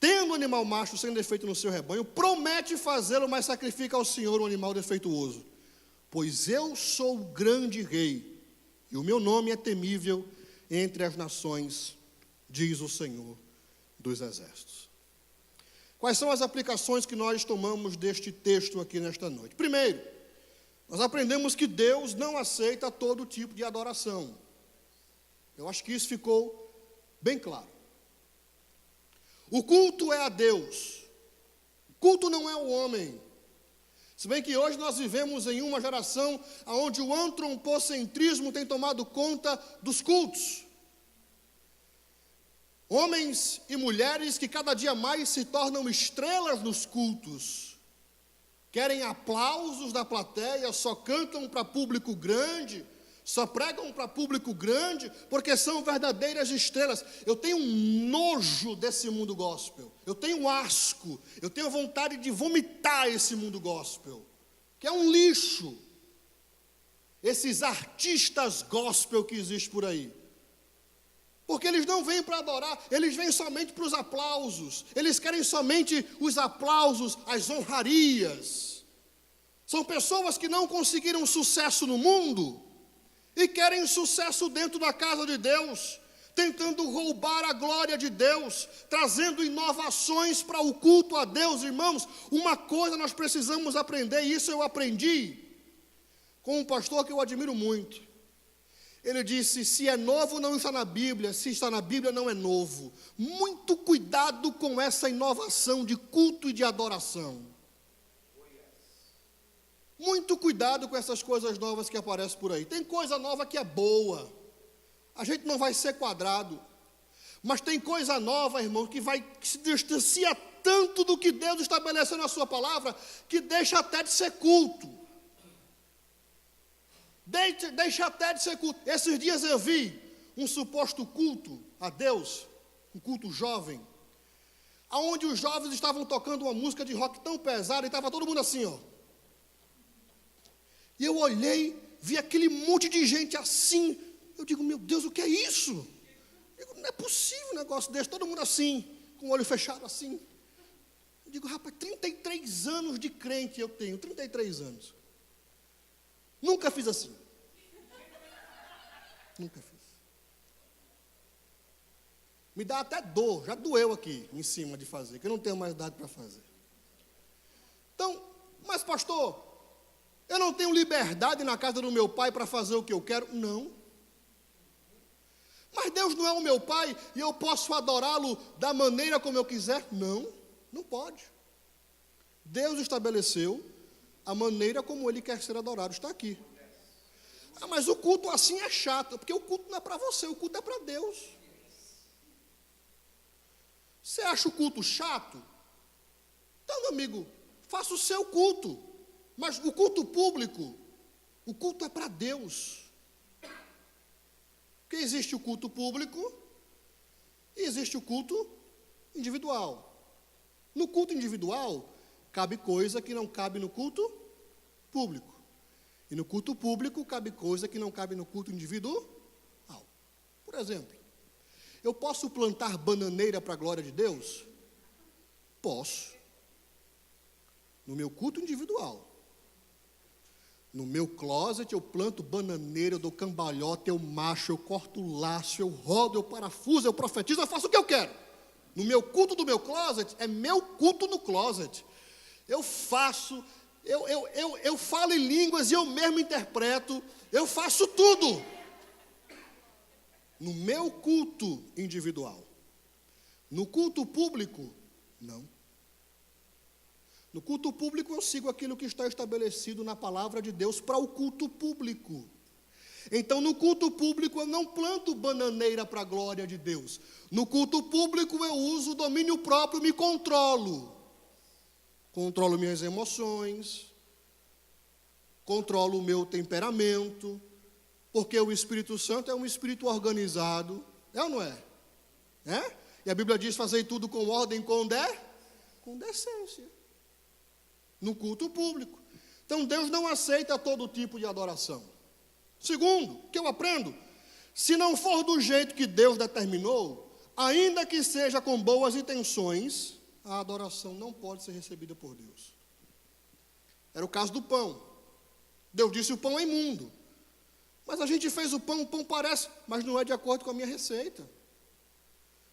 tendo o animal macho sem defeito no seu rebanho, promete fazê-lo, mas sacrifica ao Senhor um animal defeituoso. Pois eu sou o grande rei, e o meu nome é temível entre as nações, diz o Senhor dos Exércitos. Quais são as aplicações que nós tomamos deste texto aqui nesta noite? Primeiro, nós aprendemos que Deus não aceita todo tipo de adoração. Eu acho que isso ficou bem claro. O culto é a Deus. O culto não é o homem. Se bem que hoje nós vivemos em uma geração onde o antropocentrismo tem tomado conta dos cultos. Homens e mulheres que cada dia mais se tornam estrelas nos cultos. Querem aplausos da plateia, só cantam para público grande, só pregam para público grande, porque são verdadeiras estrelas. Eu tenho um nojo desse mundo gospel. Eu tenho asco. Eu tenho vontade de vomitar esse mundo gospel, que é um lixo. Esses artistas gospel que existem por aí. Porque eles não vêm para adorar, eles vêm somente para os aplausos. Eles querem somente os aplausos, as honrarias. São pessoas que não conseguiram sucesso no mundo e querem sucesso dentro da casa de Deus, tentando roubar a glória de Deus, trazendo inovações para o culto a Deus. Irmãos, uma coisa nós precisamos aprender, e isso eu aprendi com um pastor que eu admiro muito. Ele disse, se é novo não está na Bíblia, se está na Bíblia não é novo. Muito cuidado com essa inovação de culto e de adoração. Muito cuidado com essas coisas novas que aparecem por aí. Tem coisa nova que é boa. A gente não vai ser quadrado. Mas tem coisa nova, irmão, que se distancia tanto do que Deus estabeleceu na sua palavra, que deixa até de ser culto. Deixa até de ser culto. Esses dias eu vi um suposto culto a Deus, um culto jovem, onde os jovens estavam tocando uma música de rock tão pesada, e estava todo mundo assim, ó. E eu olhei, vi aquele monte de gente assim. Eu digo, meu Deus, o que é isso? Eu digo, não é possível um negócio desse, todo mundo assim, com o olho fechado assim. Eu digo, rapaz, 33 anos de crente eu tenho, 33 anos. Nunca fiz assim. Nunca fiz. Me dá até dor, já doeu aqui em cima de fazer, que eu não tenho mais idade para fazer. Então, mas pastor, eu não tenho liberdade na casa do meu pai para fazer o que eu quero? Não. Mas Deus não é o meu pai e eu posso adorá-lo da maneira como eu quiser? Não, não pode. Deus estabeleceu a maneira como ele quer ser adorado, está aqui. Ah, mas o culto assim é chato, porque o culto não é para você, o culto é para Deus. Você acha o culto chato? Então, meu amigo, faça o seu culto. Mas o culto público, o culto é para Deus. Porque existe o culto público e existe o culto individual. No culto individual, cabe coisa que não cabe no culto público. E no culto público, cabe coisa que não cabe no culto individual. Por exemplo, eu posso plantar bananeira para a glória de Deus? Posso. No meu culto individual. No meu closet eu planto bananeira, eu dou cambalhota, eu macho, eu corto o laço, eu rodo, eu parafuso, eu profetizo, eu faço o que eu quero. No meu culto do meu closet, é meu culto no closet. Eu faço, eu falo em línguas e eu mesmo interpreto, eu faço tudo. No meu culto individual. No culto público, não. No culto público eu sigo aquilo que está estabelecido na palavra de Deus para o culto público. Então no culto público eu não planto bananeira para a glória de Deus. No culto público eu uso o domínio próprio, me controlo. Controlo minhas emoções, controlo o meu temperamento, porque o Espírito Santo é um espírito organizado, é ou não é? É? E a Bíblia diz, fazei tudo com ordem, com decência. No culto público. Então Deus não aceita todo tipo de adoração. Segundo, que eu aprendo, se não for do jeito que Deus determinou, ainda que seja com boas intenções, a adoração não pode ser recebida por Deus. Era o caso do pão. Deus disse: o pão é imundo. Mas a gente fez o pão parece, mas não é de acordo com a minha receita.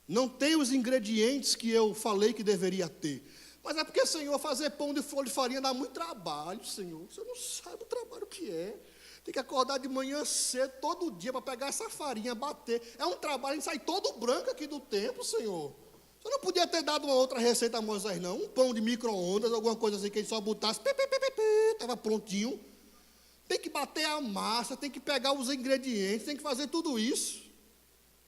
Não tem os ingredientes que eu falei que deveria ter. Mas é porque, Senhor, fazer pão de flor de farinha dá muito trabalho, Senhor. Você não sabe o trabalho que é. Tem que acordar de manhã cedo, todo dia, para pegar essa farinha, bater. É um trabalho, a gente sai todo branco aqui do templo, Senhor. Você não podia ter dado uma outra receita a Moisés, não? Um pão de micro-ondas, alguma coisa assim, que ele só botasse, estava prontinho. Tem que bater a massa, tem que pegar os ingredientes, tem que fazer tudo isso.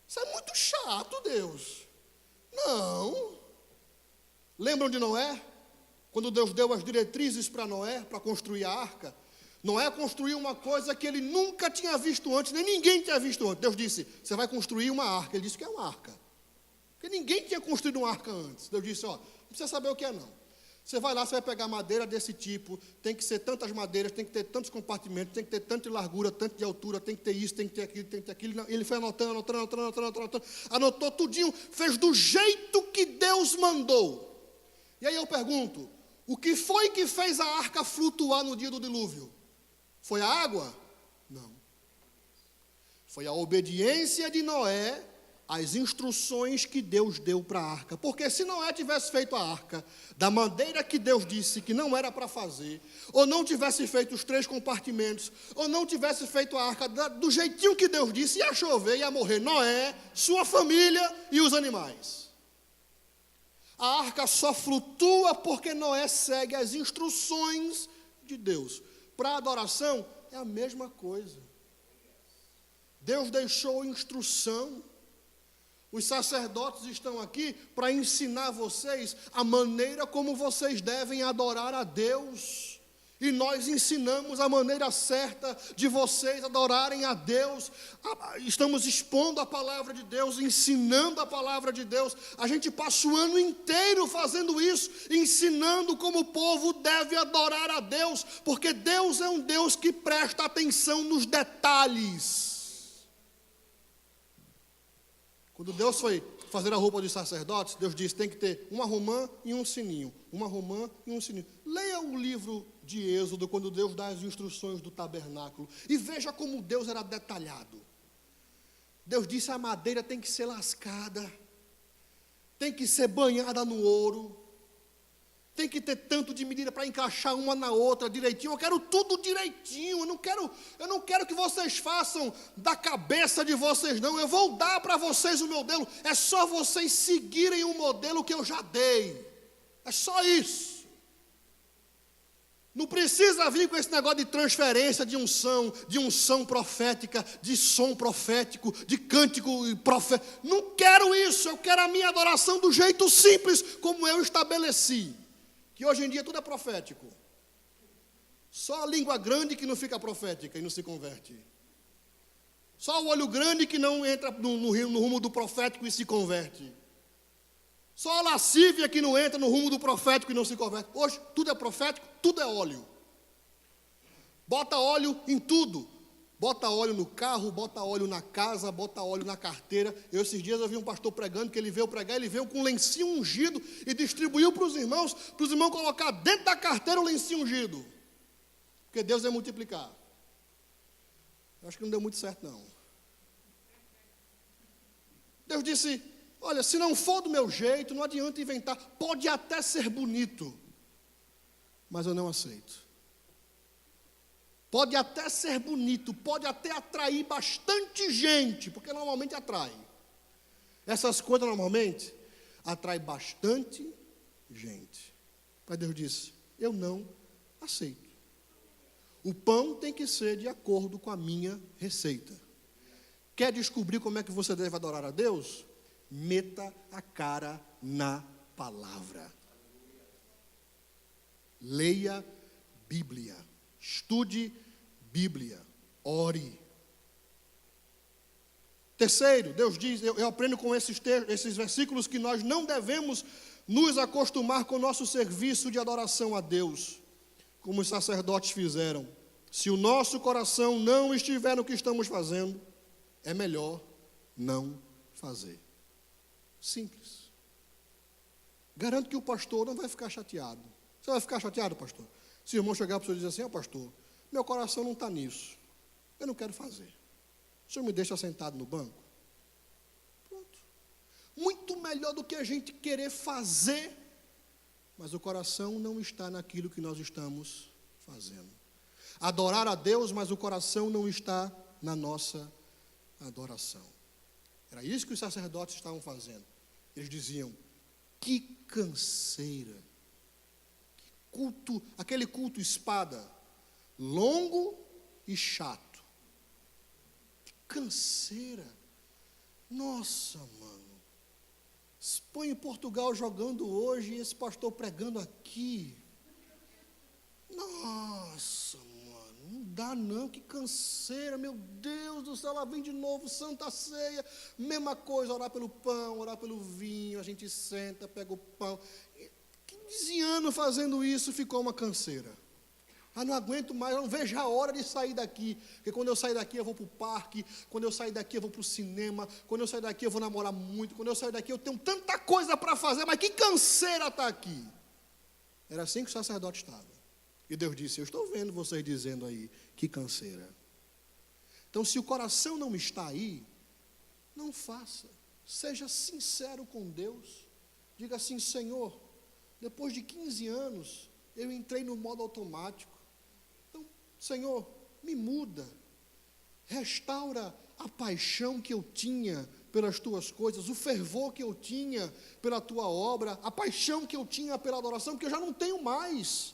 Isso é muito chato, Deus. Não. Lembram de Noé? Quando Deus deu as diretrizes para Noé, para construir a arca. Noé construiu uma coisa que ele nunca tinha visto antes, nem ninguém tinha visto antes. Deus disse: você vai construir uma arca. Ele disse que é uma arca. Porque ninguém tinha construído uma arca antes. Deus disse: ó, não precisa saber o que é, não. Você vai lá, você vai pegar madeira desse tipo, tem que ser tantas madeiras, tem que ter tantos compartimentos, tem que ter tanto de largura, tanto de altura, tem que ter isso, tem que ter aquilo, tem que ter aquilo. Ele foi anotando, anotou tudinho, fez do jeito que Deus mandou. E aí eu pergunto: o que foi que fez a arca flutuar no dia do dilúvio? Foi a água? Não. Foi a obediência de Noé às instruções que Deus deu para a arca. Porque se Noé tivesse feito a arca da maneira que Deus disse que não era para fazer, ou não tivesse feito os 3 compartimentos, ou não tivesse feito a arca do jeitinho que Deus disse, ia chover, ia morrer Noé, sua família e os animais. A arca só flutua porque Noé segue as instruções de Deus. Para a adoração é a mesma coisa. Deus deixou instrução. Os sacerdotes estão aqui para ensinar vocês a maneira como vocês devem adorar a Deus. E nós ensinamos a maneira certa de vocês adorarem a Deus. Estamos expondo a palavra de Deus, ensinando a palavra de Deus. A gente passa o ano inteiro fazendo isso, ensinando como o povo deve adorar a Deus, porque Deus é um Deus que presta atenção nos detalhes. Quando Deus foi fazer a roupa dos sacerdotes, Deus disse: tem que ter uma romã e um sininho. Uma romã e um sininho. Leia o livro de Êxodo, quando Deus dá as instruções do tabernáculo, e veja como Deus era detalhado. Deus disse: a madeira tem que ser lascada, tem que ser banhada no ouro, tem que ter tanto de medida para encaixar uma na outra direitinho. Eu quero tudo direitinho. Eu não quero que vocês façam da cabeça de vocês, não. Eu vou dar para vocês o modelo. É só vocês seguirem o modelo que eu já dei. É só isso. Não precisa vir com esse negócio de transferência de unção profética, de som profético, de cântico profético. Não quero isso. Eu quero a minha adoração do jeito simples, como eu estabeleci. Que hoje em dia tudo é profético. Só a língua grande que não fica profética e não se converte. Só o olho grande que não entra no rumo do profético e se converte. Só a lascívia que não entra no rumo do profético e não se converte. Hoje tudo é profético, tudo é óleo. Bota óleo em tudo. Bota óleo no carro, bota óleo na casa, bota óleo na carteira. Esses dias eu vi um pastor pregando, que ele veio pregar, ele veio com um lencinho ungido e distribuiu para os irmãos colocar dentro da carteira o lencinho ungido. Porque Deus é multiplicar. Eu acho que não deu muito certo, não. Deus disse: olha, se não for do meu jeito, não adianta inventar. Pode até ser bonito, mas eu não aceito. Pode até ser bonito, pode até atrair bastante gente, porque normalmente atrai. Essas coisas normalmente atraem bastante gente. Mas Deus disse: eu não aceito. O pão tem que ser de acordo com a minha receita. Quer descobrir como é que você deve adorar a Deus? Meta a cara na palavra. Leia Bíblia. Estude Bíblia, ore. Terceiro, Deus diz, eu aprendo com esses versículos que nós não devemos nos acostumar com o nosso serviço de adoração a Deus, como os sacerdotes fizeram. Se o nosso coração não estiver no que estamos fazendo, é melhor não fazer. Simples. Garanto que o pastor não vai ficar chateado. Você vai ficar chateado, pastor? Se o irmão chegar para o senhor e dizer assim, pastor, meu coração não está nisso. Eu não quero fazer. O senhor me deixa sentado no banco? Pronto. Muito melhor do que a gente querer fazer, mas o coração não está naquilo que nós estamos fazendo. Adorar a Deus, mas o coração não está na nossa adoração. Era isso que os sacerdotes estavam fazendo. Eles diziam, que canseira, que culto, aquele culto espada, longo e chato. Que canseira. Nossa, mano. Espanha e Portugal jogando hoje e esse pastor pregando aqui. Nossa, mano, não dá não, que canseira, meu Deus do céu, lá vem de novo Santa Ceia, mesma coisa, orar pelo pão, orar pelo vinho, a gente senta, pega o pão. 15 anos fazendo isso, ficou uma canseira. Não aguento mais, eu não vejo a hora de sair daqui, porque quando eu sair daqui eu vou para o parque, quando eu sair daqui eu vou para o cinema, quando eu sair daqui eu vou namorar muito, quando eu sair daqui eu tenho tanta coisa para fazer, mas que canseira está aqui. Era assim que o sacerdote estava. E Deus disse, eu estou vendo vocês dizendo aí, que canseira. Então, se o coração não está aí, não faça. Seja sincero com Deus. Diga assim, Senhor, depois de 15 anos, eu entrei no modo automático. Então, Senhor, me muda. Restaura a paixão que eu tinha pelas tuas coisas, o fervor que eu tinha pela tua obra, a paixão que eu tinha pela adoração, que eu já não tenho mais.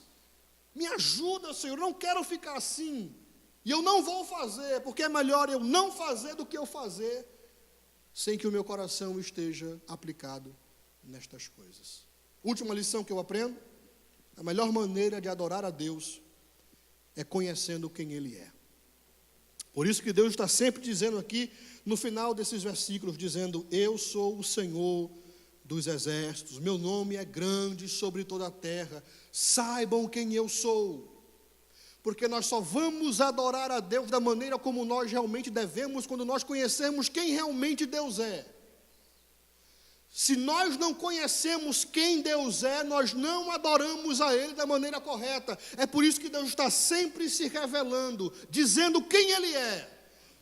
Me ajuda, Senhor, eu não quero ficar assim. E eu não vou fazer, porque é melhor eu não fazer do que eu fazer, sem que o meu coração esteja aplicado nestas coisas. Última lição que eu aprendo, a melhor maneira de adorar a Deus é conhecendo quem Ele é. Por isso que Deus está sempre dizendo aqui, no final desses versículos, dizendo, eu sou o Senhor dos exércitos, meu nome é grande sobre toda a terra, saibam quem eu sou, porque nós só vamos adorar a Deus da maneira como nós realmente devemos, quando nós conhecermos quem realmente Deus é. Se nós não conhecemos quem Deus é, nós não adoramos a Ele da maneira correta. É por isso que Deus está sempre se revelando, dizendo quem Ele é,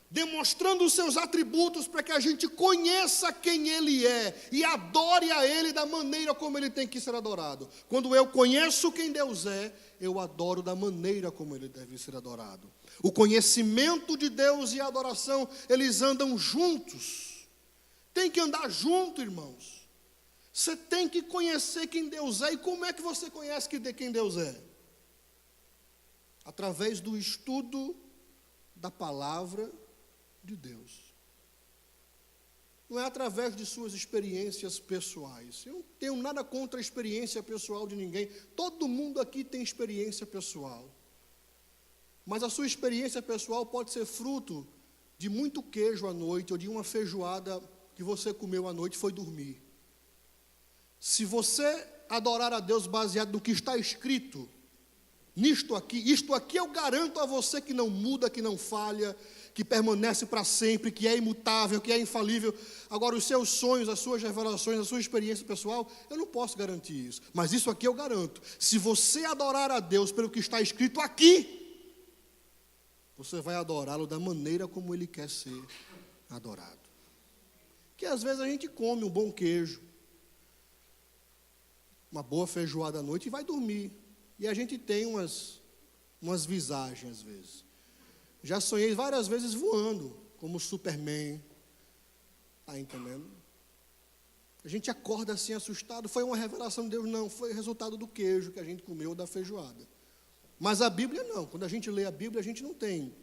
demonstrando os seus atributos para que a gente conheça quem Ele é e adore a Ele da maneira como Ele tem que ser adorado. Quando eu conheço quem Deus é, eu adoro da maneira como Ele deve ser adorado. O conhecimento de Deus e a adoração, eles andam juntos. Tem que andar junto, irmãos. Você tem que conhecer quem Deus é. E como é que você conhece quem Deus é? Através do estudo da palavra de Deus. Não é através de suas experiências pessoais. Eu não tenho nada contra a experiência pessoal de ninguém. Todo mundo aqui tem experiência pessoal. Mas a sua experiência pessoal pode ser fruto de muito queijo à noite ou de uma feijoada que você comeu à noite e foi dormir. Se você adorar a Deus baseado no que está escrito, isto aqui eu garanto a você que não muda, que não falha, que permanece para sempre, que é imutável, que é infalível. Agora, os seus sonhos, as suas revelações, a sua experiência pessoal, eu não posso garantir isso. Mas isso aqui eu garanto. Se você adorar a Deus pelo que está escrito aqui, você vai adorá-lo da maneira como Ele quer ser adorado. Que às vezes a gente come um bom queijo, uma boa feijoada à noite e vai dormir. E a gente tem umas visagens às vezes. Já sonhei várias vezes voando, como Superman. Está entendendo? A gente acorda assim assustado. Foi uma revelação de Deus? Não, foi resultado do queijo que a gente comeu da feijoada. Mas a Bíblia não. Quando a gente lê a Bíblia, a gente não tem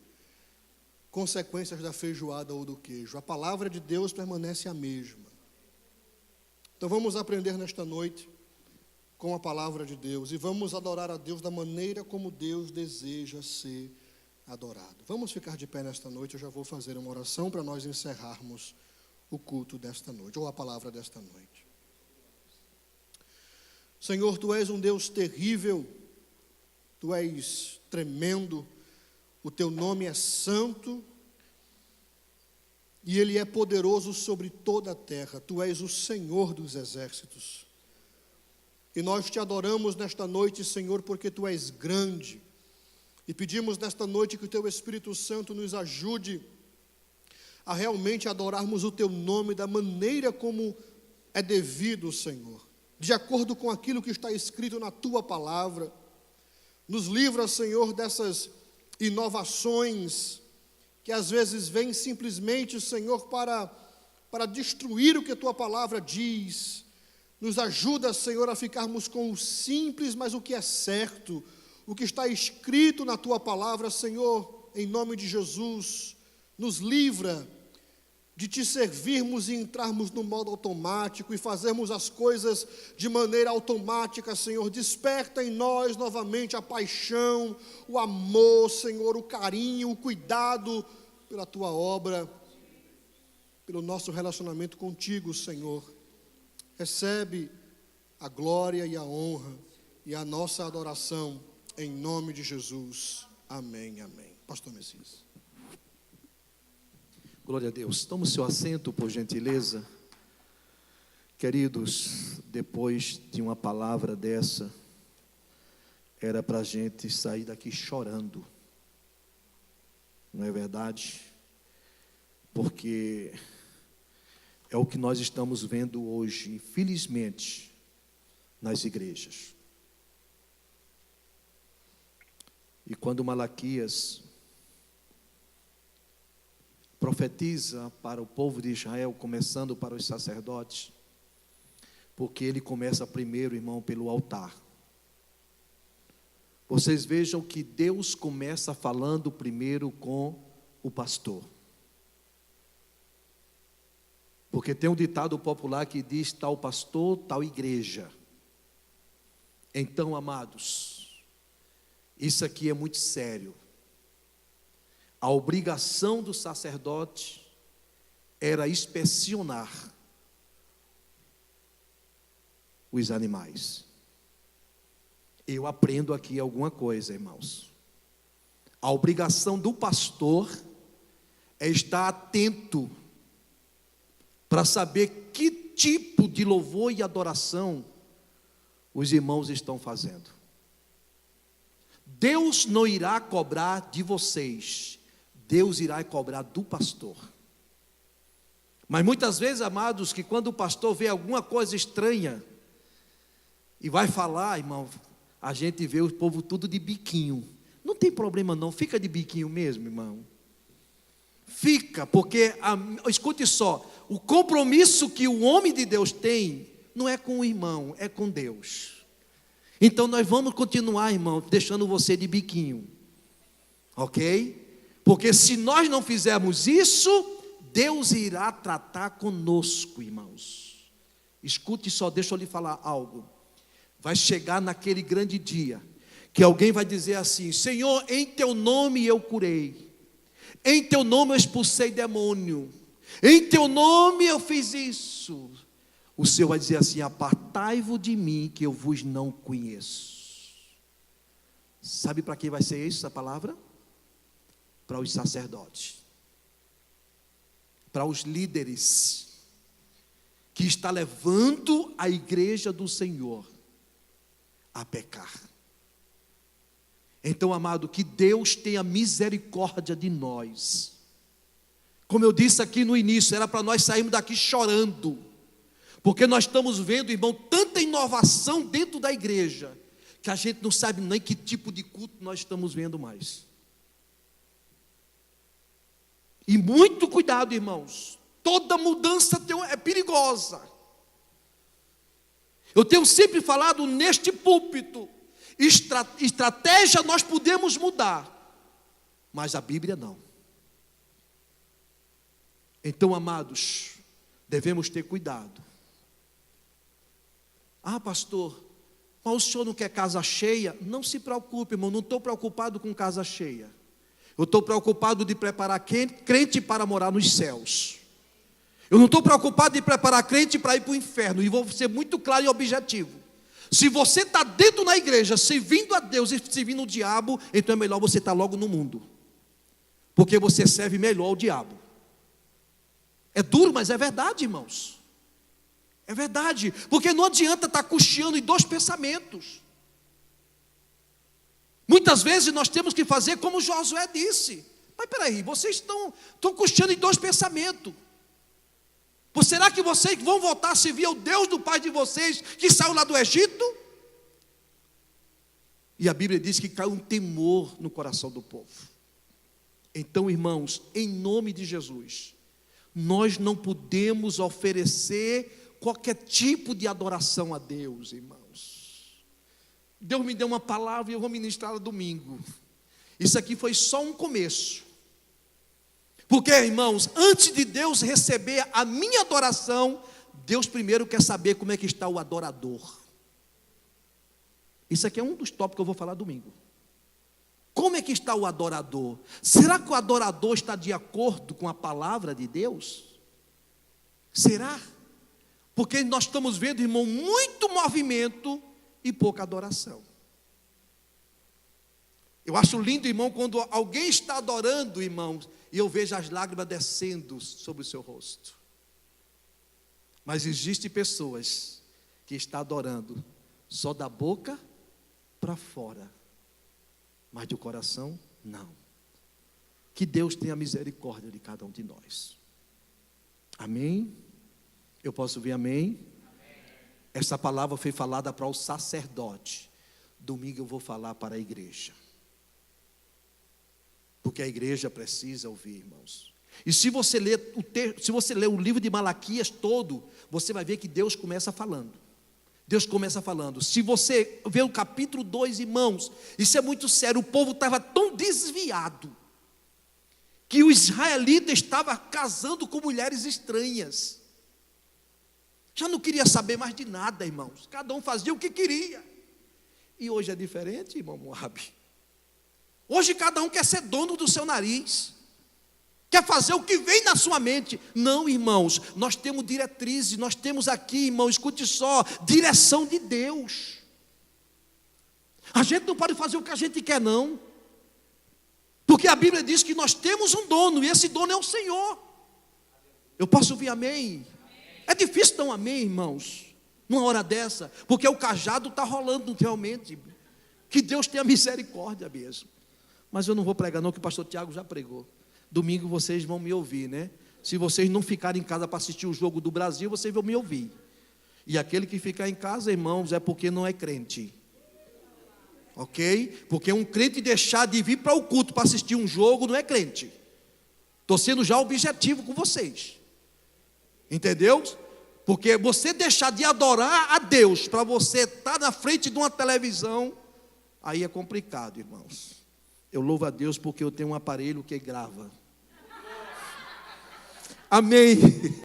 consequências da feijoada ou do queijo. A palavra de Deus permanece a mesma. Então vamos aprender nesta noite com a palavra de Deus e vamos adorar a Deus da maneira como Deus deseja ser adorado. Vamos ficar de pé nesta noite, eu já vou fazer uma oração para nós encerrarmos o culto desta noite, ou a palavra desta noite. Senhor, Tu és um Deus terrível, Tu és tremendo, o Teu nome é santo, e Ele é poderoso sobre toda a terra. Tu és o Senhor dos exércitos. E nós te adoramos nesta noite, Senhor, porque Tu és grande. E pedimos nesta noite que o Teu Espírito Santo nos ajude a realmente adorarmos o Teu nome da maneira como é devido, Senhor, de acordo com aquilo que está escrito na Tua palavra. Nos livra, Senhor, dessas inovações que às vezes vêm simplesmente, Senhor, para destruir o que a Tua palavra diz. Nos ajuda, Senhor, a ficarmos com o simples, mas o que é certo, o que está escrito na Tua palavra, Senhor, em nome de Jesus. Nos livra de Te servirmos e entrarmos no modo automático e fazermos as coisas de maneira automática, Senhor. Desperta em nós novamente a paixão, o amor, Senhor, o carinho, o cuidado pela Tua obra, pelo nosso relacionamento contigo, Senhor. Recebe a glória e a honra e a nossa adoração em nome de Jesus. Amém, amém. Pastor Messias. Glória a Deus. Tome o seu assento, por gentileza. Queridos, depois de uma palavra dessa, era para a gente sair daqui chorando. Não é verdade? Porque é o que nós estamos vendo hoje, infelizmente, nas igrejas. E quando Malaquias profetiza para o povo de Israel, começando para os sacerdotes, porque ele começa primeiro, irmão, pelo altar. Vocês vejam que Deus começa falando primeiro com o pastor. Porque tem um ditado popular que diz: tal pastor, tal igreja. Então, amados, isso aqui é muito sério. A obrigação do sacerdote era inspecionar os animais. Eu aprendo aqui alguma coisa, irmãos. A obrigação do pastor é estar atento para saber que tipo de louvor e adoração os irmãos estão fazendo. Deus não irá cobrar de vocês, Deus irá cobrar do pastor. Mas muitas vezes, amados, que quando o pastor vê alguma coisa estranha e vai falar, irmão, a gente vê o povo tudo de biquinho. Não tem problema não, fica de biquinho mesmo, irmão. Fica, porque, escute só, o compromisso que o homem de Deus tem, não é com o irmão, é com Deus. Então nós vamos continuar, irmão, deixando você de biquinho, ok? Porque se nós não fizermos isso, Deus irá tratar conosco, irmãos. Escute só, deixa eu lhe falar algo. Vai chegar naquele grande dia, que alguém vai dizer assim: Senhor, em Teu nome eu curei, em Teu nome eu expulsei demônio, em Teu nome eu fiz isso. O Senhor vai dizer assim: apartai-vos de mim, que eu vos não conheço. Sabe para quem vai ser isso, essa palavra? Para os sacerdotes, para os líderes, que está levando a igreja do Senhor a pecar. Então, amado, que Deus tenha misericórdia de nós. Como eu disse aqui no início, era para nós sairmos daqui chorando, porque nós estamos vendo, irmão, tanta inovação dentro da igreja, que a gente não sabe nem que tipo de culto nós estamos vendo mais. E muito cuidado, irmãos, toda mudança é perigosa. Eu tenho sempre falado neste púlpito, estratégia nós podemos mudar, mas a Bíblia não. Então, amados, devemos ter cuidado. Ah, pastor, mas o senhor não quer casa cheia? Não se preocupe, irmão, não estou preocupado com casa cheia. Eu estou preocupado de preparar crente para morar nos céus. Eu não estou preocupado de preparar crente para ir para o inferno. E vou ser muito claro e objetivo. Se você está dentro da igreja, servindo a Deus e servindo o diabo, então é melhor você estar logo no mundo. Porque você serve melhor ao diabo. É duro, mas é verdade, irmãos. É verdade, porque não adianta estar cocheando em dois pensamentos. Muitas vezes nós temos que fazer como Josué disse. Mas peraí, vocês estão cocheando em dois pensamentos. Pois será que vocês vão voltar a servir ao Deus do pai de vocês, que saiu lá do Egito? E a Bíblia diz que caiu um temor no coração do povo. Então, irmãos, em nome de Jesus, nós não podemos oferecer qualquer tipo de adoração a Deus, irmãos. Deus me deu uma palavra e eu vou ministrar domingo. Isso aqui foi só um começo. Porque, irmãos, antes de Deus receber a minha adoração, Deus primeiro quer saber como é que está o adorador. Isso aqui é um dos tópicos que eu vou falar domingo. Como é que está o adorador? Será que o adorador está de acordo com a palavra de Deus? Será? Porque nós estamos vendo, irmão, muito movimento e pouca adoração. Eu acho lindo, irmão, quando alguém está adorando, irmãos, e eu vejo as lágrimas descendo sobre o seu rosto. Mas existem pessoas que estão adorando só da boca para fora, mas do coração, não. Que Deus tenha misericórdia de cada um de nós. Amém? Eu posso ouvir amém? Essa palavra foi falada para o sacerdote. Domingo eu vou falar para a igreja. Porque a igreja precisa ouvir, irmãos. E se você ler o livro de Malaquias todo, você vai ver que Deus começa falando. Deus começa falando. Se você ver o capítulo 2, irmãos, isso é muito sério. O povo estava tão desviado que o israelita estava casando com mulheres estranhas. Já não queria saber mais de nada, irmãos. Cada um fazia o que queria. E hoje é diferente, irmão Moabe. Hoje cada um quer ser dono do seu nariz. Quer fazer o que vem na sua mente. Não, irmãos, nós temos diretrizes, nós temos aqui, irmão, escute só, direção de Deus. A gente não pode fazer o que a gente quer, não. Porque a Bíblia diz que nós temos um dono, e esse dono é o Senhor. Eu posso ouvir amém? É difícil dar um amém, irmãos, numa hora dessa, porque o cajado está rolando realmente. Que Deus tenha misericórdia mesmo. Mas eu não vou pregar não, que o pastor Tiago já pregou. Domingo vocês vão me ouvir, né? Se vocês não ficarem em casa para assistir o jogo do Brasil, vocês vão me ouvir. E aquele que ficar em casa, irmãos, é porque não é crente. Ok? Porque um crente deixar de vir para o culto para assistir um jogo não é crente. Estou sendo já objetivo com vocês. Entendeu? Porque você deixar de adorar a Deus para você estar na frente de uma televisão, aí é complicado, irmãos. Eu louvo a Deus porque eu tenho um aparelho que grava. Amém.